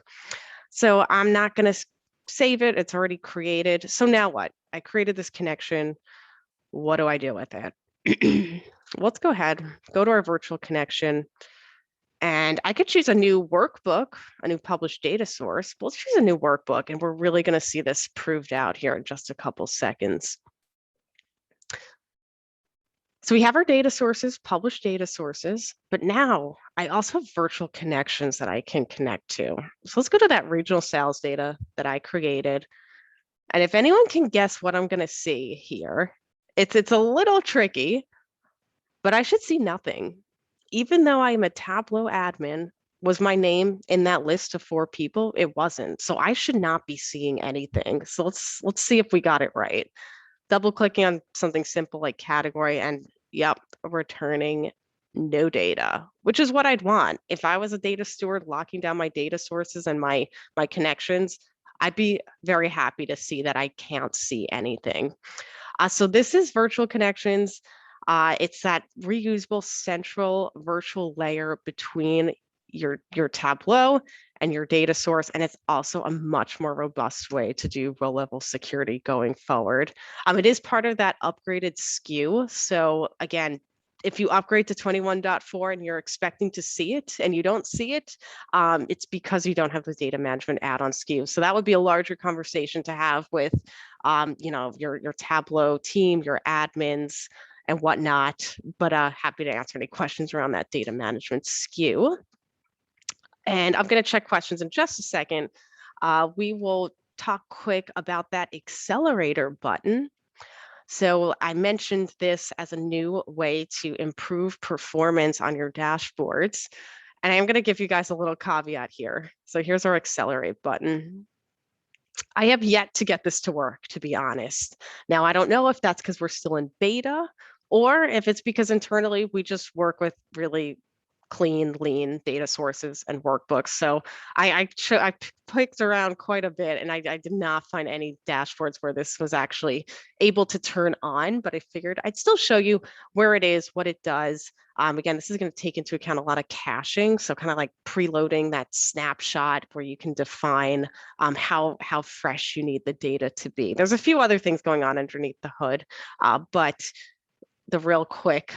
So I'm not going to save it. It's already created. So now what? I created this connection. What do I do with it? Let's go ahead, go to our virtual connection. And I could choose a new workbook, a new published data source. But let's choose a new workbook. And we're really going to see this proved out here in just a couple seconds. So we have our data sources, published data sources, but now I also have virtual connections that I can connect to. So let's go to that regional sales data that I created. And if anyone can guess what I'm going to see here, it's a little tricky, but I should see nothing. Even though I'm a Tableau admin, was my name in that list of 4 people? It wasn't. So I should not be seeing anything. So let's see if we got it right. Double clicking on something simple like category and yep, returning no data, which is what I'd want. If I was a data steward locking down my data sources and my connections, I'd be very happy to see that I can't see anything. So this is virtual connections. It's that reusable central virtual layer between your Tableau and your data source. And it's also a much more robust way to do row level security going forward. It is part of that upgraded SKU. So again, if you upgrade to 21.4 and you're expecting to see it and you don't see it, it's because you don't have the data management add-on SKU. So that would be a larger conversation to have with your Tableau team, your admins, and whatnot. But happy to answer any questions around that data management SKU. And I'm going to check questions in just a second. We will talk quick about that Accelerator button. So I mentioned this as a new way to improve performance on your dashboards. And I'm going to give you guys a little caveat here. So here's our Accelerate button. I have yet to get this to work, to be honest. Now, I don't know if that's because we're still in beta or if it's because internally we just work with really clean, lean data sources and workbooks. So I clicked around quite a bit and I did not find any dashboards where this was actually able to turn on, but I figured I'd still show you where it is, what it does. Again, this is going to take into account a lot of caching. So kind of like preloading that snapshot where you can define how fresh you need the data to be. There's a few other things going on underneath the hood, but the real quick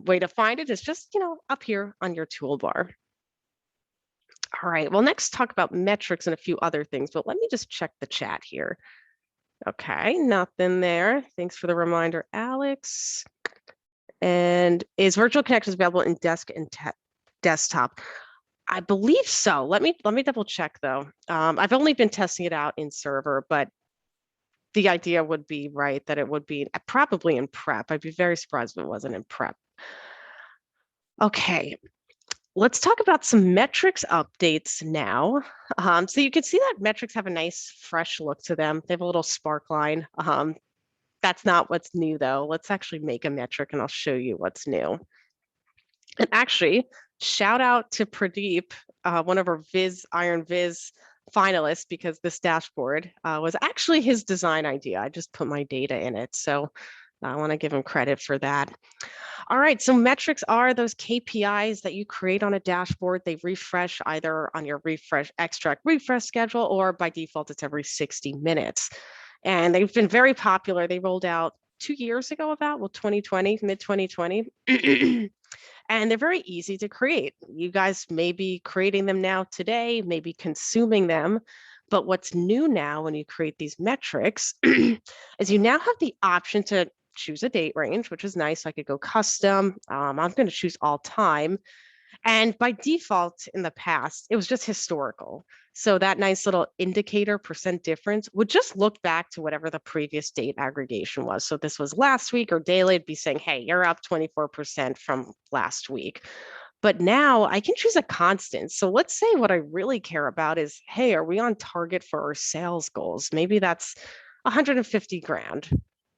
way to find it is just, up here on your toolbar. All right, well, next talk about metrics and a few other things, but let me just check the chat here. Okay, nothing there. Thanks for the reminder, Alex. And is virtual connections available in desk and desktop? I believe so. Let me double check though. I've only been testing it out in server, but the idea would be right that it would be probably in prep. I'd be very surprised if it wasn't in prep. Okay, let's talk about some metrics updates now. So you can see that metrics have a nice fresh look to them. They have a little spark line. That's not what's new though. Let's actually make a metric and I'll show you what's new. And actually, shout out to Pradeep, one of our Ironviz finalists, because this dashboard was actually his design idea. I just put my data in it. So I want to give him credit for that. All right, so metrics are those KPIs that you create on a dashboard. They refresh either on your extract refresh schedule, or by default, it's every 60 minutes. And they've been very popular. They rolled out 2 years ago about, well, 2020, mid 2020. And they're very easy to create. You guys may be creating them now today, maybe consuming them. But what's new now when you create these metrics is you now have the option to choose a date range, which is nice. I could go custom. I'm going to choose all time. And by default in the past, it was just historical. So that nice little indicator % difference would just look back to whatever the previous date aggregation was. So this was last week or daily, it'd be saying, hey, you're up 24% from last week. But now I can choose a constant. So let's say what I really care about is, hey, are we on target for our sales goals? Maybe that's 150 grand.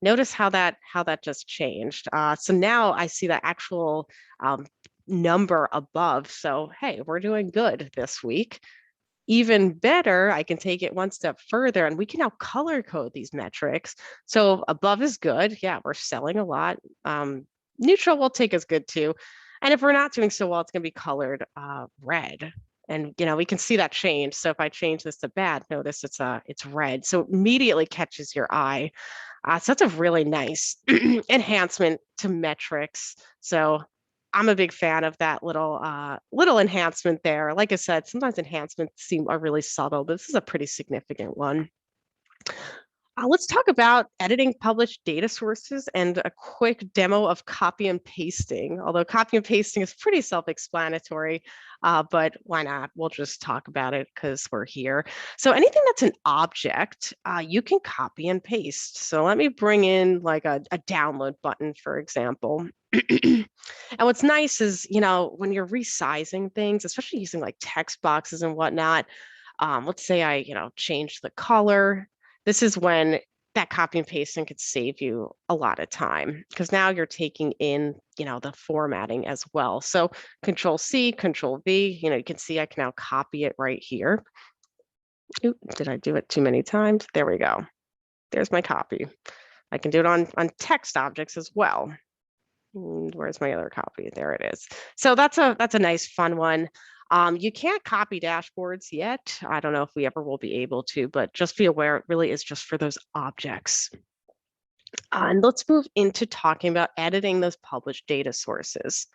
Notice how that just changed. So now I see the actual number above. So, hey, we're doing good this week. Even better, I can take it one step further and we can now color code these metrics. So above is good. Yeah, we're selling a lot. Neutral we'll take as good too. And if we're not doing so well, it's going to be colored red. And we can see that change. So if I change this to bad, notice it's red. So it immediately catches your eye. So that's a really nice enhancement to metrics. So I'm a big fan of that little enhancement there. Like I said, sometimes enhancements are really subtle, but this is a pretty significant one. Let's talk about editing published data sources and a quick demo of copy and pasting. Although copy and pasting is pretty self-explanatory, but why not? We'll just talk about it because we're here. So anything that's an object, you can copy and paste. So let me bring in like a download button, for example. And what's nice is, when you're resizing things, especially using like text boxes and whatnot, let's say I, change the color. This is when that copy and pasting could save you a lot of time because now you're taking in, the formatting as well. So Control C, Control V, you can see I can now copy it right here. Ooh, did I do it too many times? There we go. There's my copy. I can do it on text objects as well. Where's my other copy? There it is. So that's a nice fun one. You can't copy dashboards yet. I don't know if we ever will be able to, but just be aware it really is just for those objects. And let's move into talking about editing those published data sources.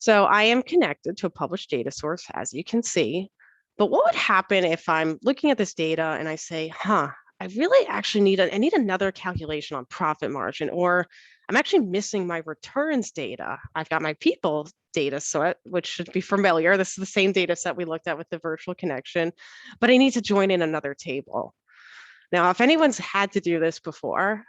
So I am connected to a published data source, as you can see. But what would happen if I'm looking at this data and I say, I really actually need another calculation on profit margin, or I'm actually missing my returns data. I've got my people data set, which should be familiar. This is the same data set we looked at with the virtual connection, but I need to join in another table. Now, if anyone's had to do this before,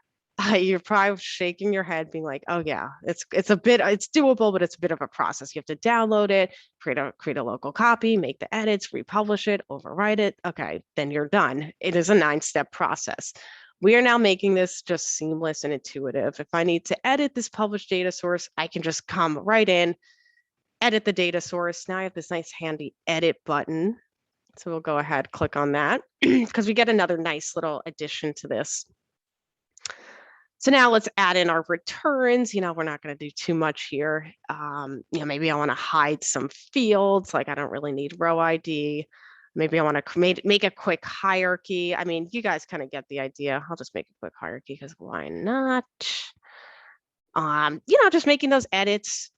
you're probably shaking your head being like, oh yeah, it's doable, but it's a bit of a process. You have to download it, create a local copy, make the edits, republish it, overwrite it. Okay, then you're done. It is a 9-step process. We are now making this just seamless and intuitive. If I need to edit this published data source, I can just come right in, edit the data source. Now I have this nice handy edit button. So we'll go ahead, click on that because we get another nice little addition to this. So now let's add in our returns. We're not going to do too much here. Maybe I want to hide some fields, like I don't really need row ID. Maybe I want to make a quick hierarchy. I mean, you guys kind of get the idea. I'll just make a quick hierarchy because why not? Just making those edits.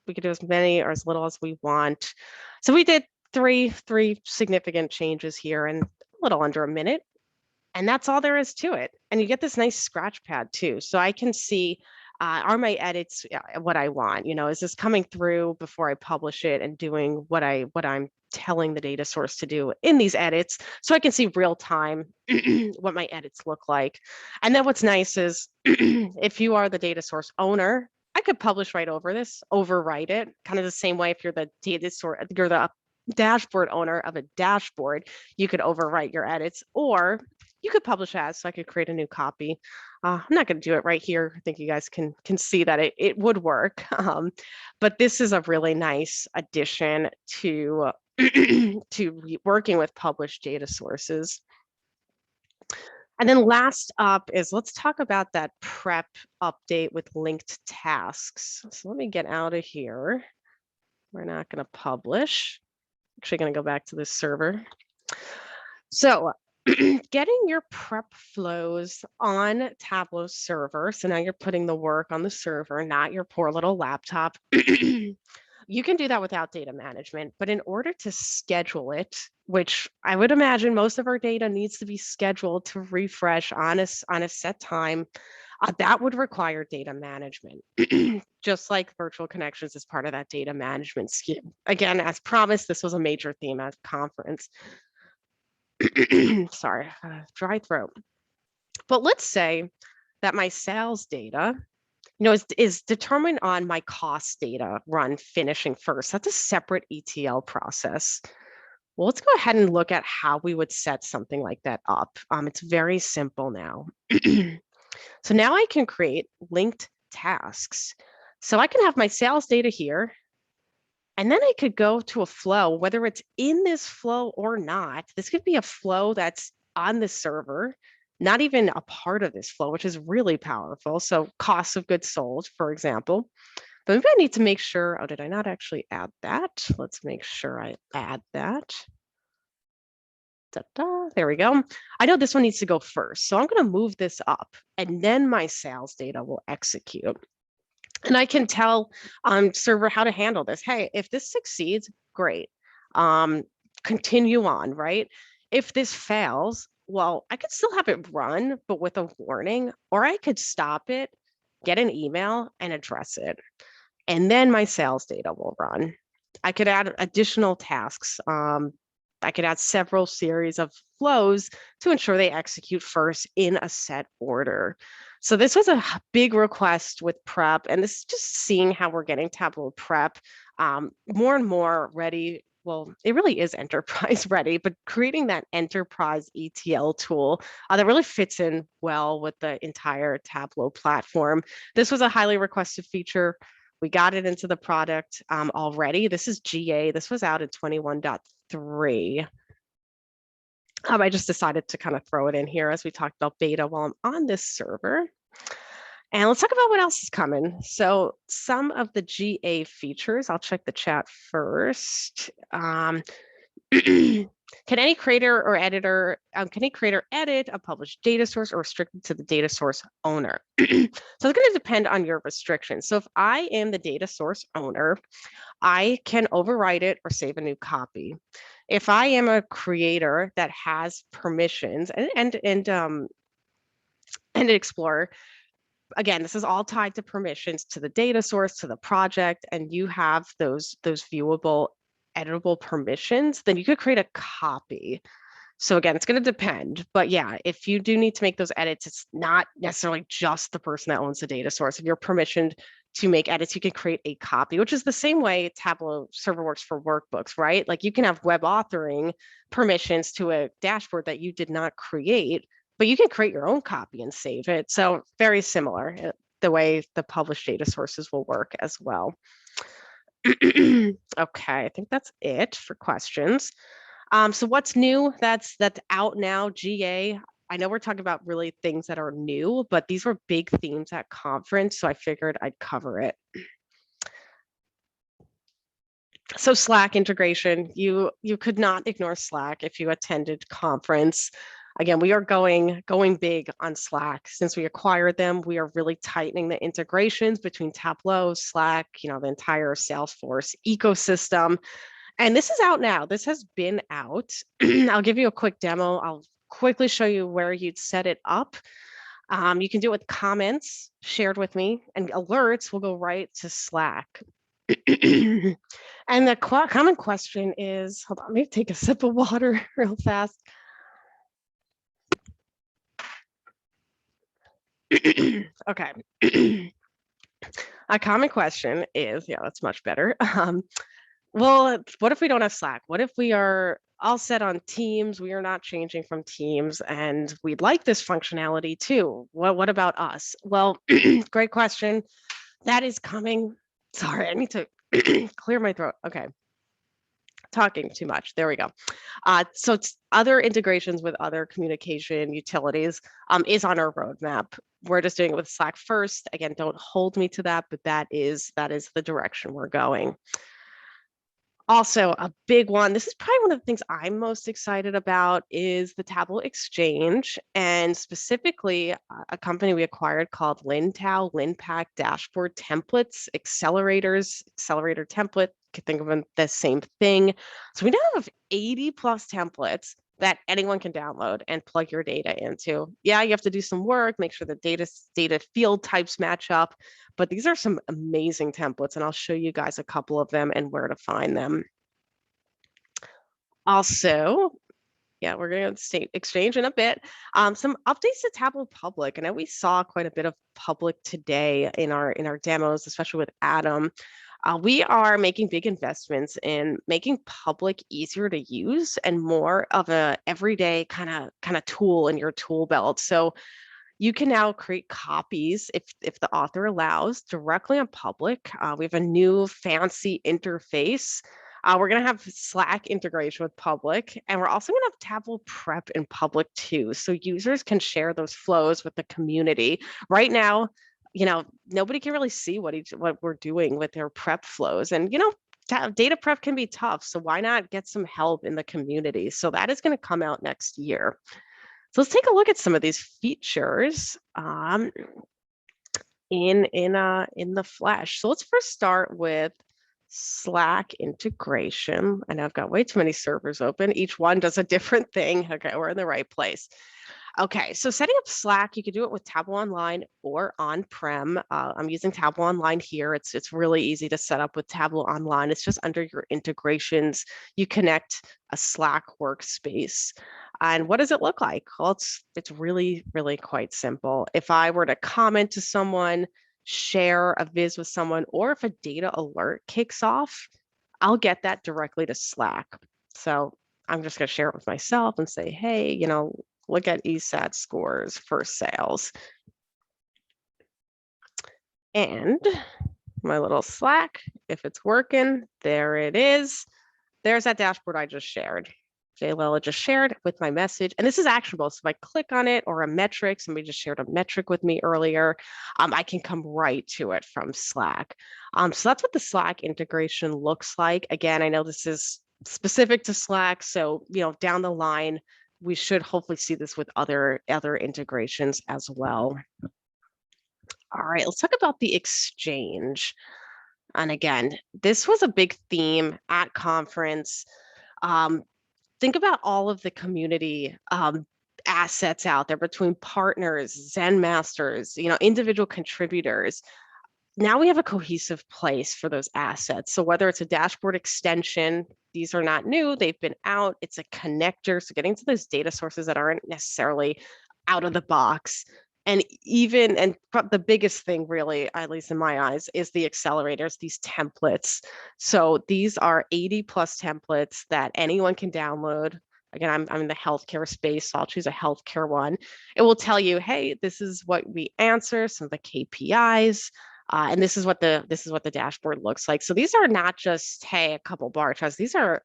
We could do as many or as little as we want. So we did three significant changes here in a little under a minute. And that's all there is to it. And you get this nice scratch pad too. So I can see, are my edits what I want? You know, is this coming through before I publish it and doing what I'm telling the data source to do in these edits, so I can see real time what my edits look like. And then what's nice is if you are the data source owner, I could publish right over this, overwrite it, kind of the same way if you're the data source, you're the dashboard owner of a dashboard, you could overwrite your edits, or you could publish as, so I could create a new copy. I'm not going to do it right here. I think you guys can see that it would work. But this is a really nice addition to, to working with published data sources. And then last up is, let's talk about that prep update with linked tasks. So let me get out of here. We're not going to publish. Actually going to go back to this server. So getting your prep flows on Tableau server. So now you're putting the work on the server, not your poor little laptop. You can do that without data management, but in order to schedule it, which I would imagine most of our data needs to be scheduled to refresh on a set time, that would require data management, just like virtual connections is part of that data management scheme. Again, as promised, this was a major theme at the conference. Sorry, dry throat. But let's say that my sales data, you know, is determined on my cost data run finishing first. That's a separate ETL process. Well, let's go ahead and look at how we would set something like that up. It's very simple now. So now I can create linked tasks. So I can have my sales data here, and then I could go to a flow, whether it's in this flow or not. This could be a flow that's on the server, not even a part of this flow, which is really powerful. So cost of goods sold, for example. But maybe I need to make sure, oh, did I not actually add that? Let's make sure I add that. There we go. I know this one needs to go first. So I'm going to move this up, and then my sales data will execute. And I can tell server how to handle this. Hey, if this succeeds, great. Continue on, right? If this fails, well, I could still have it run, but with a warning, or I could stop it, get an email, and address it. And then my sales data will run. I could add additional tasks. I could add several series of flows to ensure they execute first in a set order. So this was a big request with prep, and this is just seeing how we're getting Tableau prep more and more ready. Well, it really is enterprise ready, but creating that enterprise ETL tool that really fits in well with the entire Tableau platform. This was a highly requested feature. We got it into the product already. This is GA. This was out in 21.3. I just decided to kind of throw it in here as we talked about beta while I'm on this server. And let's talk about what else is coming. So some of the GA features, I'll check the chat first. Can any creator or editor, edit a published data source or restrict it to the data source owner? So it's going to depend on your restrictions. So if I am the data source owner, I can overwrite it or save a new copy. If I am a creator that has permissions and Explorer, again, this is all tied to permissions to the data source, to the project, and you have those viewable, editable permissions, then you could create a copy. So again, it's going to depend, but yeah, if you do need to make those edits, it's not necessarily just the person that owns the data source. If you're permissioned to make edits, you can create a copy, which is the same way Tableau server works for workbooks, right? Like you can have web authoring permissions to a dashboard that you did not create, but you can create your own copy and save it. So very similar the way the published data sources will work as well. Okay, I think that's it for questions. So what's new? That's out now, GA. I know we're talking about really things that are new, but these were big themes at conference, so I figured I'd cover it. So Slack integration, you could not ignore Slack if you attended conference. Again, we are going big on Slack. Since we acquired them, we are really tightening the integrations between Tableau, Slack, the entire Salesforce ecosystem. And this is out now. This has been out. I'll give you a quick demo. I'll quickly show you where you'd set it up. You can do it with comments shared with me, and alerts will go right to Slack. And the common question is, hold on, let me take a sip of water real fast. Okay. A common question is, yeah, that's much better. Well, what if we don't have Slack? What if we are all set on Teams? We are not changing from Teams, and we'd like this functionality too. What about us? Well, great question. That is coming. Sorry, I need to clear my throat. Okay. Talking too much. There we go. So it's other integrations with other communication utilities is on our roadmap. We're just doing it with Slack first. Again, don't hold me to that, but that is the direction we're going. Also, a big one, this is probably one of the things I'm most excited about, is the Tableau Exchange, and specifically a company we acquired called LinPack Dashboard Templates, Accelerator template. Could think of them the same thing. So we now have 80 plus templates that anyone can download and plug your data into. Yeah, you have to do some work, make sure the data field types match up, but these are some amazing templates, and I'll show you guys a couple of them and where to find them. Also, yeah, we're going to state Exchange in a bit. Some updates to Tableau Public. I know we saw quite a bit of public today in our demos, especially with Adam. We are making big investments in making public easier to use and more of a everyday kind of tool in your tool belt. So you can now create copies if the author allows directly on public. We have a new fancy interface. We're going to have Slack integration with public, and we're also going to have Tableau prep in public too. So users can share those flows with the community. Right now, nobody can really see what we're doing with their prep flows. And, data prep can be tough. So why not get some help in the community? So that is going to come out next year. So let's take a look at some of these features in the flesh. So let's first start with Slack integration. I know I've got way too many servers open. Each one does a different thing. Okay, we're in the right place. Okay, so setting up Slack, you can do it with Tableau Online or on-prem. I'm using Tableau Online here. It's really easy to set up with Tableau Online. It's just under your integrations. You connect a Slack workspace. And what does it look like? Well, it's really, really quite simple. If I were to comment to someone, share a viz with someone, or if a data alert kicks off, I'll get that directly to Slack. So I'm just going to share it with myself and say, hey, look at ESAT scores for sales. And my little Slack, if it's working, there it is. There's that dashboard I just shared. J-Lela just shared with my message. And this is actionable. So if I click on it or a metric, somebody just shared a metric with me earlier, I can come right to it from Slack. So that's what the Slack integration looks like. Again, I know this is specific to Slack. So, down the line, we should hopefully see this with other integrations as well. All right, let's talk about the Exchange. And again, this was a big theme at conference. Think about all of the community assets out there between partners, Zen masters, individual contributors. Now we have a cohesive place for those assets. So whether it's a dashboard extension, these are not new, they've been out. It's a connector. So getting to those data sources that aren't necessarily out of the box. And the biggest thing really, at least in my eyes, is the accelerators, these templates. So these are 80 plus templates that anyone can download. Again, I'm in the healthcare space, so I'll choose a healthcare one. It will tell you, hey, this is what we answer, some of the KPIs. And this is what the dashboard looks like. So these are not just, hey, a couple bar charts. These are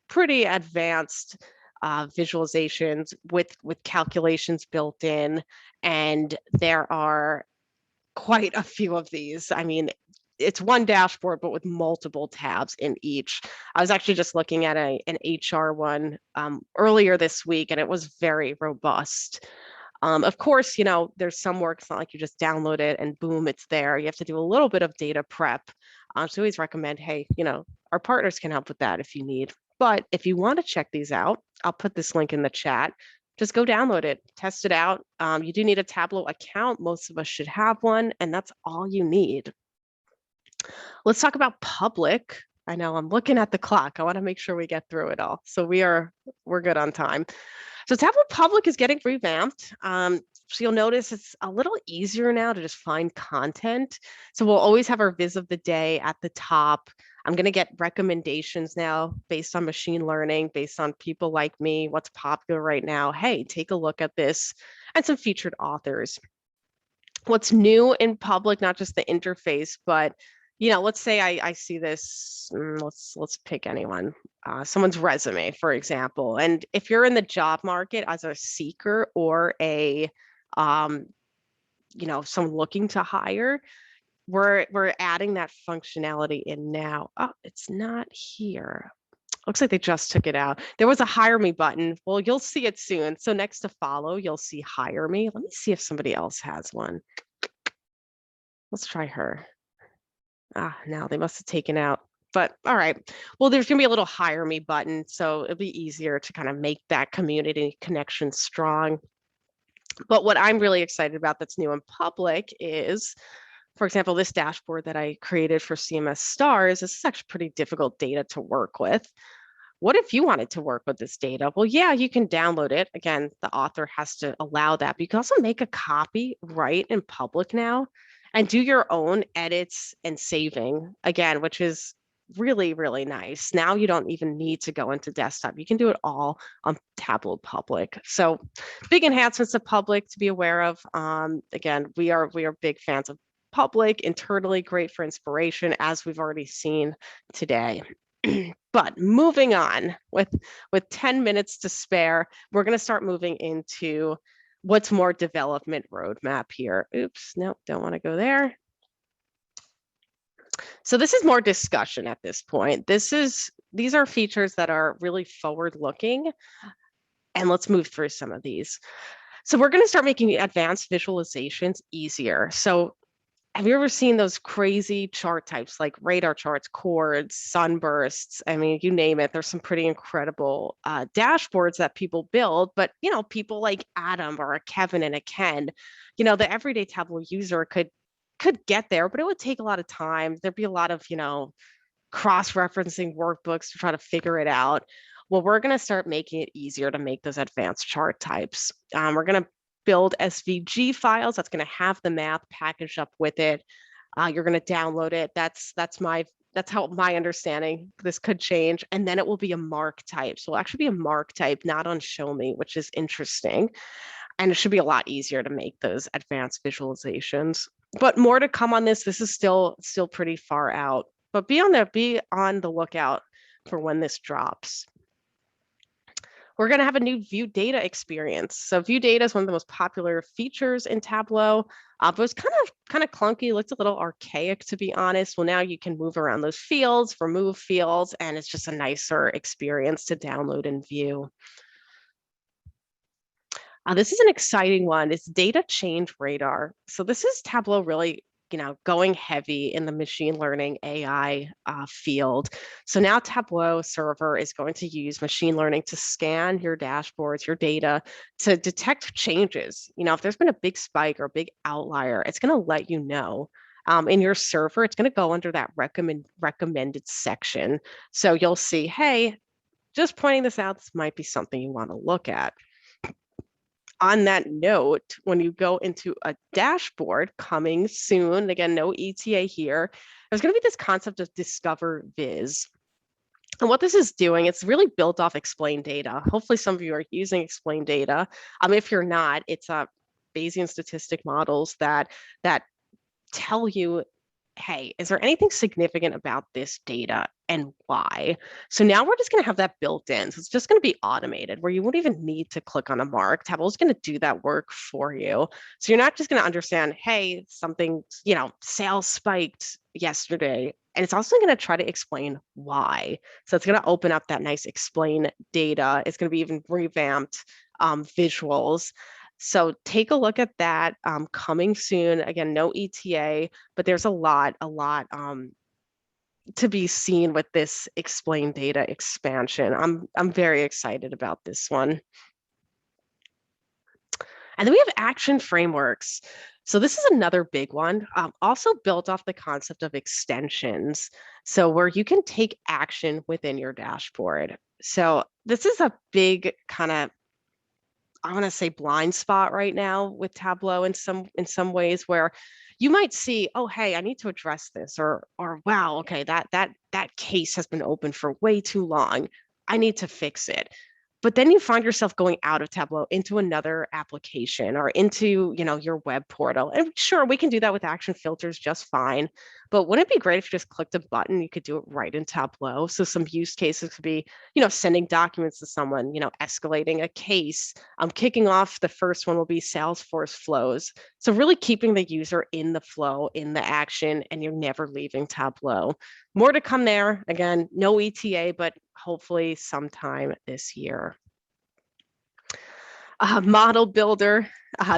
pretty advanced visualizations with calculations built in, and there are quite a few of these. I mean, it's one dashboard, but with multiple tabs in each. I was actually just looking at an HR one earlier this week, and it was very robust. Of course, there's some work. It's not like you just download it and boom, it's there. You have to do a little bit of data prep. So I always recommend, hey, our partners can help with that if you need. But if you want to check these out, I'll put this link in the chat. Just go download it, test it out. You do need a Tableau account. Most of us should have one, and that's all you need. Let's talk about public. I know I'm looking at the clock. I want to make sure we get through it all. So we're good on time. So Tableau Public is getting revamped. So you'll notice it's a little easier now to just find content. So we'll always have our Viz of the day at the top. I'm going to get recommendations now based on machine learning, based on people like me, what's popular right now. Hey, take a look at this, and some featured authors. What's new in public, not just the interface, but let's say I see this, let's pick anyone, someone's resume, for example. And if you're in the job market as a seeker or a, someone looking to hire, we're adding that functionality in now. Oh, it's not here. Looks like they just took it out. There was a hire me button. Well, you'll see it soon. So next to follow, you'll see hire me. Let me see if somebody else has one. Let's try her. Now they must have taken out, but all right. Well, there's gonna be a little hire me button, so it'll be easier to kind of make that community connection strong. But what I'm really excited about that's new in public is, for example, this dashboard that I created for CMS stars. This is actually pretty difficult data to work with. What if you wanted to work with this data? Well, yeah, you can download it. Again, the author has to allow that, but you can also make a copy right in public now and do your own edits and saving, again, which is really, really nice. Now you don't even need to go into desktop. You can do it all on Tableau Public. So big enhancements to public to be aware of. Again, we are big fans of public, internally great for inspiration, as we've already seen today. But moving on, with 10 minutes to spare, we're going to start moving into what's more development roadmap here. Oops, nope, don't want to go there. So this is more discussion at this point. These are features that are really forward-looking, and let's move through some of these. So we're going to start making advanced visualizations easier. So have you ever seen those crazy chart types like radar charts, chords, sunbursts? I mean, you name it. There's some pretty incredible dashboards that people build, but people like Adam or a Kevin and a Ken, the everyday Tableau user could get there, but it would take a lot of time. There'd be a lot of, cross-referencing workbooks to try to figure it out. Well, we're going to start making it easier to make those advanced chart types. We're going to build SVG files that's going to have the math packaged up with it. You're going to download it. That's how my understanding. This could change, and then it will be a mark type. So it'll actually be a mark type, not on show me, which is interesting. And it should be a lot easier to make those advanced visualizations. But more to come on this. This is still pretty far out. But be on the lookout for when this drops. We're going to have a new view data experience. So view data is one of the most popular features in Tableau, but it's kind of clunky, looked a little archaic, to be honest. Well, now you can move around those fields, remove fields, and it's just a nicer experience to download and view. This is an exciting one. It's data change radar. So this is Tableau really going heavy in the machine learning AI field. So now Tableau server is going to use machine learning to scan your dashboards, your data, to detect changes. If there's been a big spike or a big outlier, it's going to let you know. In your server, it's going to go under that recommended section. So you'll see, hey, just pointing this out, this might be something you want to look at. On that note, when you go into a dashboard coming soon, again, no ETA here, there's going to be this concept of Discover Viz. And what this is doing, it's really built off explained data. Hopefully some of you are using explained data. If you're not, it's Bayesian statistic models that tell you, hey, is there anything significant about this data and why? So now we're just going to have that built in. So it's just going to be automated where you won't even need to click on a mark. Tableau is going to do that work for you. So you're not just going to understand, hey, something, sales spiked yesterday. And it's also going to try to explain why. So it's going to open up that nice explain data. It's going to be even revamped visuals. So take a look at that coming soon. Again, no ETA, but there's a lot to be seen with this explain data expansion. I'm very excited about this one. And then we have action frameworks. So this is another big one, also built off the concept of extensions. So where you can take action within your dashboard. So this is a big kind of, I want to say, blind spot right now with Tableau in some ways, where you might see, oh, hey, I need to address this, or wow, okay, that case has been open for way too long. I need to fix it. But then you find yourself going out of Tableau into another application or into, your web portal. And sure, we can do that with action filters just fine. But wouldn't it be great if you just clicked a button, you could do it right in Tableau? So some use cases could be, sending documents to someone, escalating a case. Kicking off, the first one will be Salesforce flows. So really keeping the user in the flow, in the action, and you're never leaving Tableau. More to come there. Again, no ETA, but hopefully sometime this year. Model builder.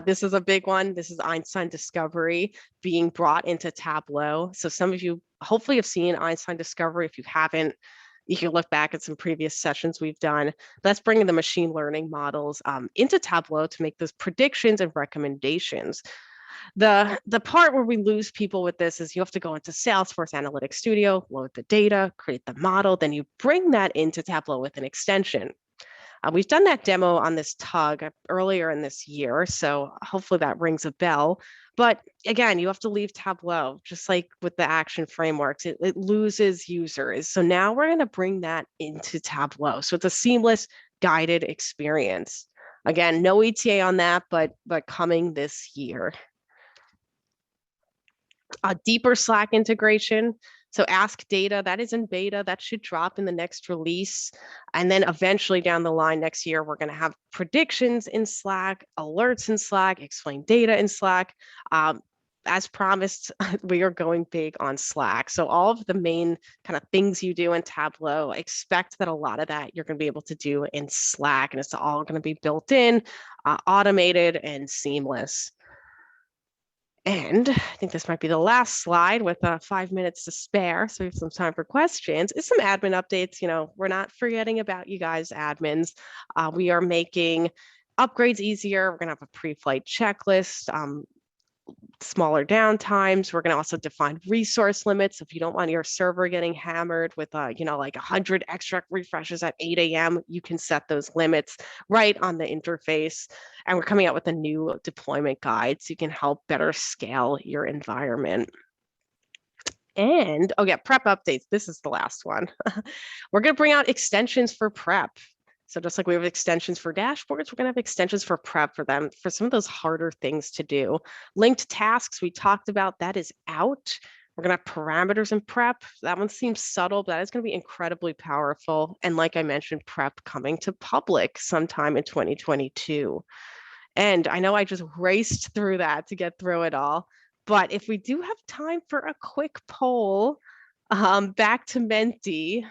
This is a big one. This is Einstein Discovery being brought into Tableau. So some of you hopefully have seen Einstein Discovery. If you haven't, you can look back at some previous sessions we've done. That's bringing the machine learning models into Tableau to make those predictions and recommendations. The part where we lose people with this is you have to go into Salesforce Analytics Studio, load the data, create the model, then you bring that into Tableau with an extension. We've done that demo on this tug earlier in this year, so hopefully that rings a bell. But again, you have to leave Tableau, just like with the action frameworks, it loses users. So now we're going to bring that into Tableau. So it's a seamless guided experience. Again, no ETA on that, but coming this year. A deeper Slack integration. So Ask Data, that is in beta, that should drop in the next release. And then eventually down the line next year, we're going to have predictions in Slack, alerts in Slack, explain data in Slack. As promised, we are going big on Slack. So all of the main kind of things you do in Tableau, expect that a lot of that you're going to be able to do in Slack, and it's all going to be built in, automated, and seamless. And I think this might be the last slide with 5 minutes to spare, so we have some time for questions. Is some admin updates. We're not forgetting about you guys, admins. We are making upgrades easier. We're going to have a pre-flight checklist, smaller downtimes. We're going to also define resource limits. If you don't want your server getting hammered with, like 100 extra refreshes at 8 a.m., you can set those limits right on the interface. And we're coming out with a new deployment guide so you can help better scale your environment. And, prep updates. This is the last one. We're going to bring out extensions for prep. So just like we have extensions for dashboards, we're going to have extensions for prep for them, for some of those harder things to do. Linked tasks, we talked about, that is out. We're going to have parameters in prep. That one seems subtle, but that is going to be incredibly powerful. And like I mentioned, prep coming to public sometime in 2022. And I know I just raced through that to get through it all. But if we do have time for a quick poll, back to Menti,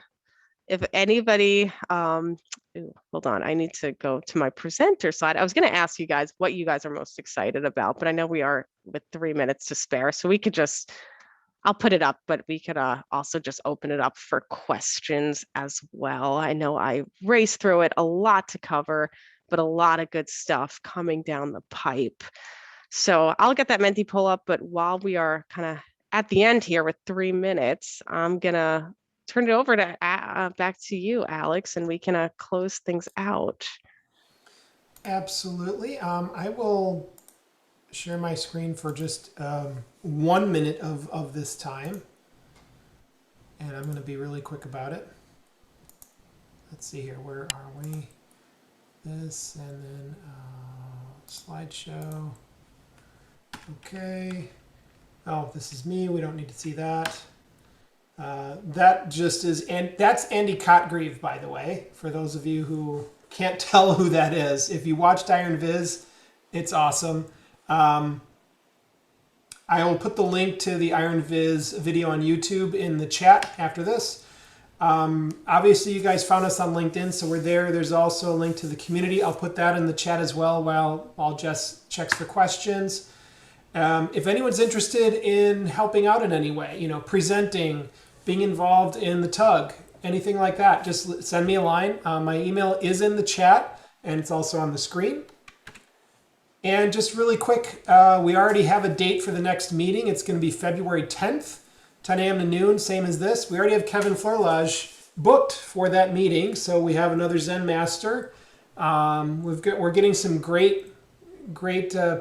if anybody, hold on, I need to go to my presenter side. I was going to ask you guys what you guys are most excited about, but I know we are with 3 minutes to spare, so we could just, I'll put it up, but we could also just open it up for questions as well. I know I raced through it, a lot to cover, but a lot of good stuff coming down the pipe. So I'll get that Menti poll up, but while we are kind of at the end here with 3 minutes, I'm going to turn it over to back to you, Alex, and we can close things out. Absolutely. I will share my screen for just 1 minute of this time. And I'm going to be really quick about it. Let's see here. Where are we? This and then slideshow. Okay. Oh, this is me. We don't need to see that. That just is, and that's Andy Cotgreave, by the way, for those of you who can't tell who that is. If you watched Ironviz, it's awesome. I will put the link to the Ironviz video on YouTube in the chat after this. Obviously, you guys found us on LinkedIn, so we're there. There's also a link to the community. I'll put that in the chat as well while Jess checks for questions. If anyone's interested in helping out in any way, presenting, being involved in the tug, anything like that, just send me a line. My email is in the chat and it's also on the screen. And just really quick, we already have a date for the next meeting. It's going to be February 10th, 10 a.m. to noon, same as this. We already have Kevin Fleurlage booked for that meeting, so we have another Zen master. We're getting some great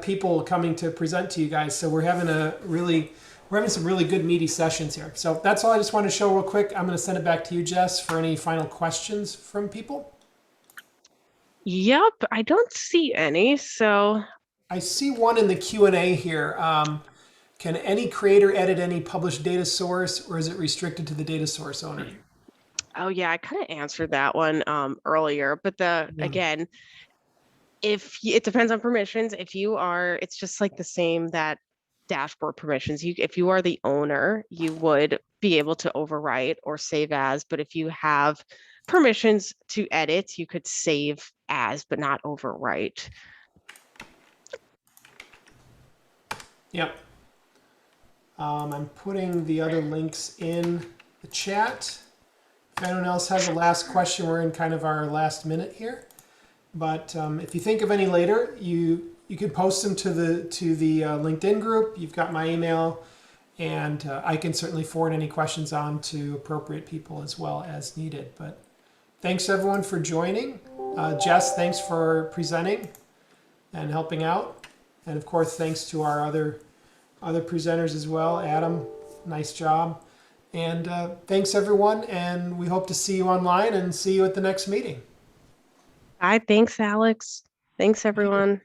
people coming to present to you guys. So we're having some really good meaty sessions here. So that's all I just want to show real quick. I'm going to send it back to you, Jess, for any final questions from people. Yep, I don't see any. So I see one in the Q&A here. Can any creator edit any published data source, or is it restricted to the data source owner? oh yeah, I kind of answered that one earlier, but again, it depends on permissions. It's just like the same that dashboard permissions. If you are the owner, you would be able to overwrite or save as, but if you have permissions to edit, you could save as, but not overwrite. Yep. I'm putting the other links in the chat. If anyone else has a last question, we're in kind of our last minute here. But if you think of any later, you can post them to the LinkedIn group. You've got my email, and I can certainly forward any questions on to appropriate people as well as needed. But thanks everyone for joining. Jess, thanks for presenting and helping out. And of course, thanks to our other presenters as well. Adam, nice job. And thanks everyone, and we hope to see you online and see you at the next meeting. Bye, thanks, Alex. Thanks, everyone.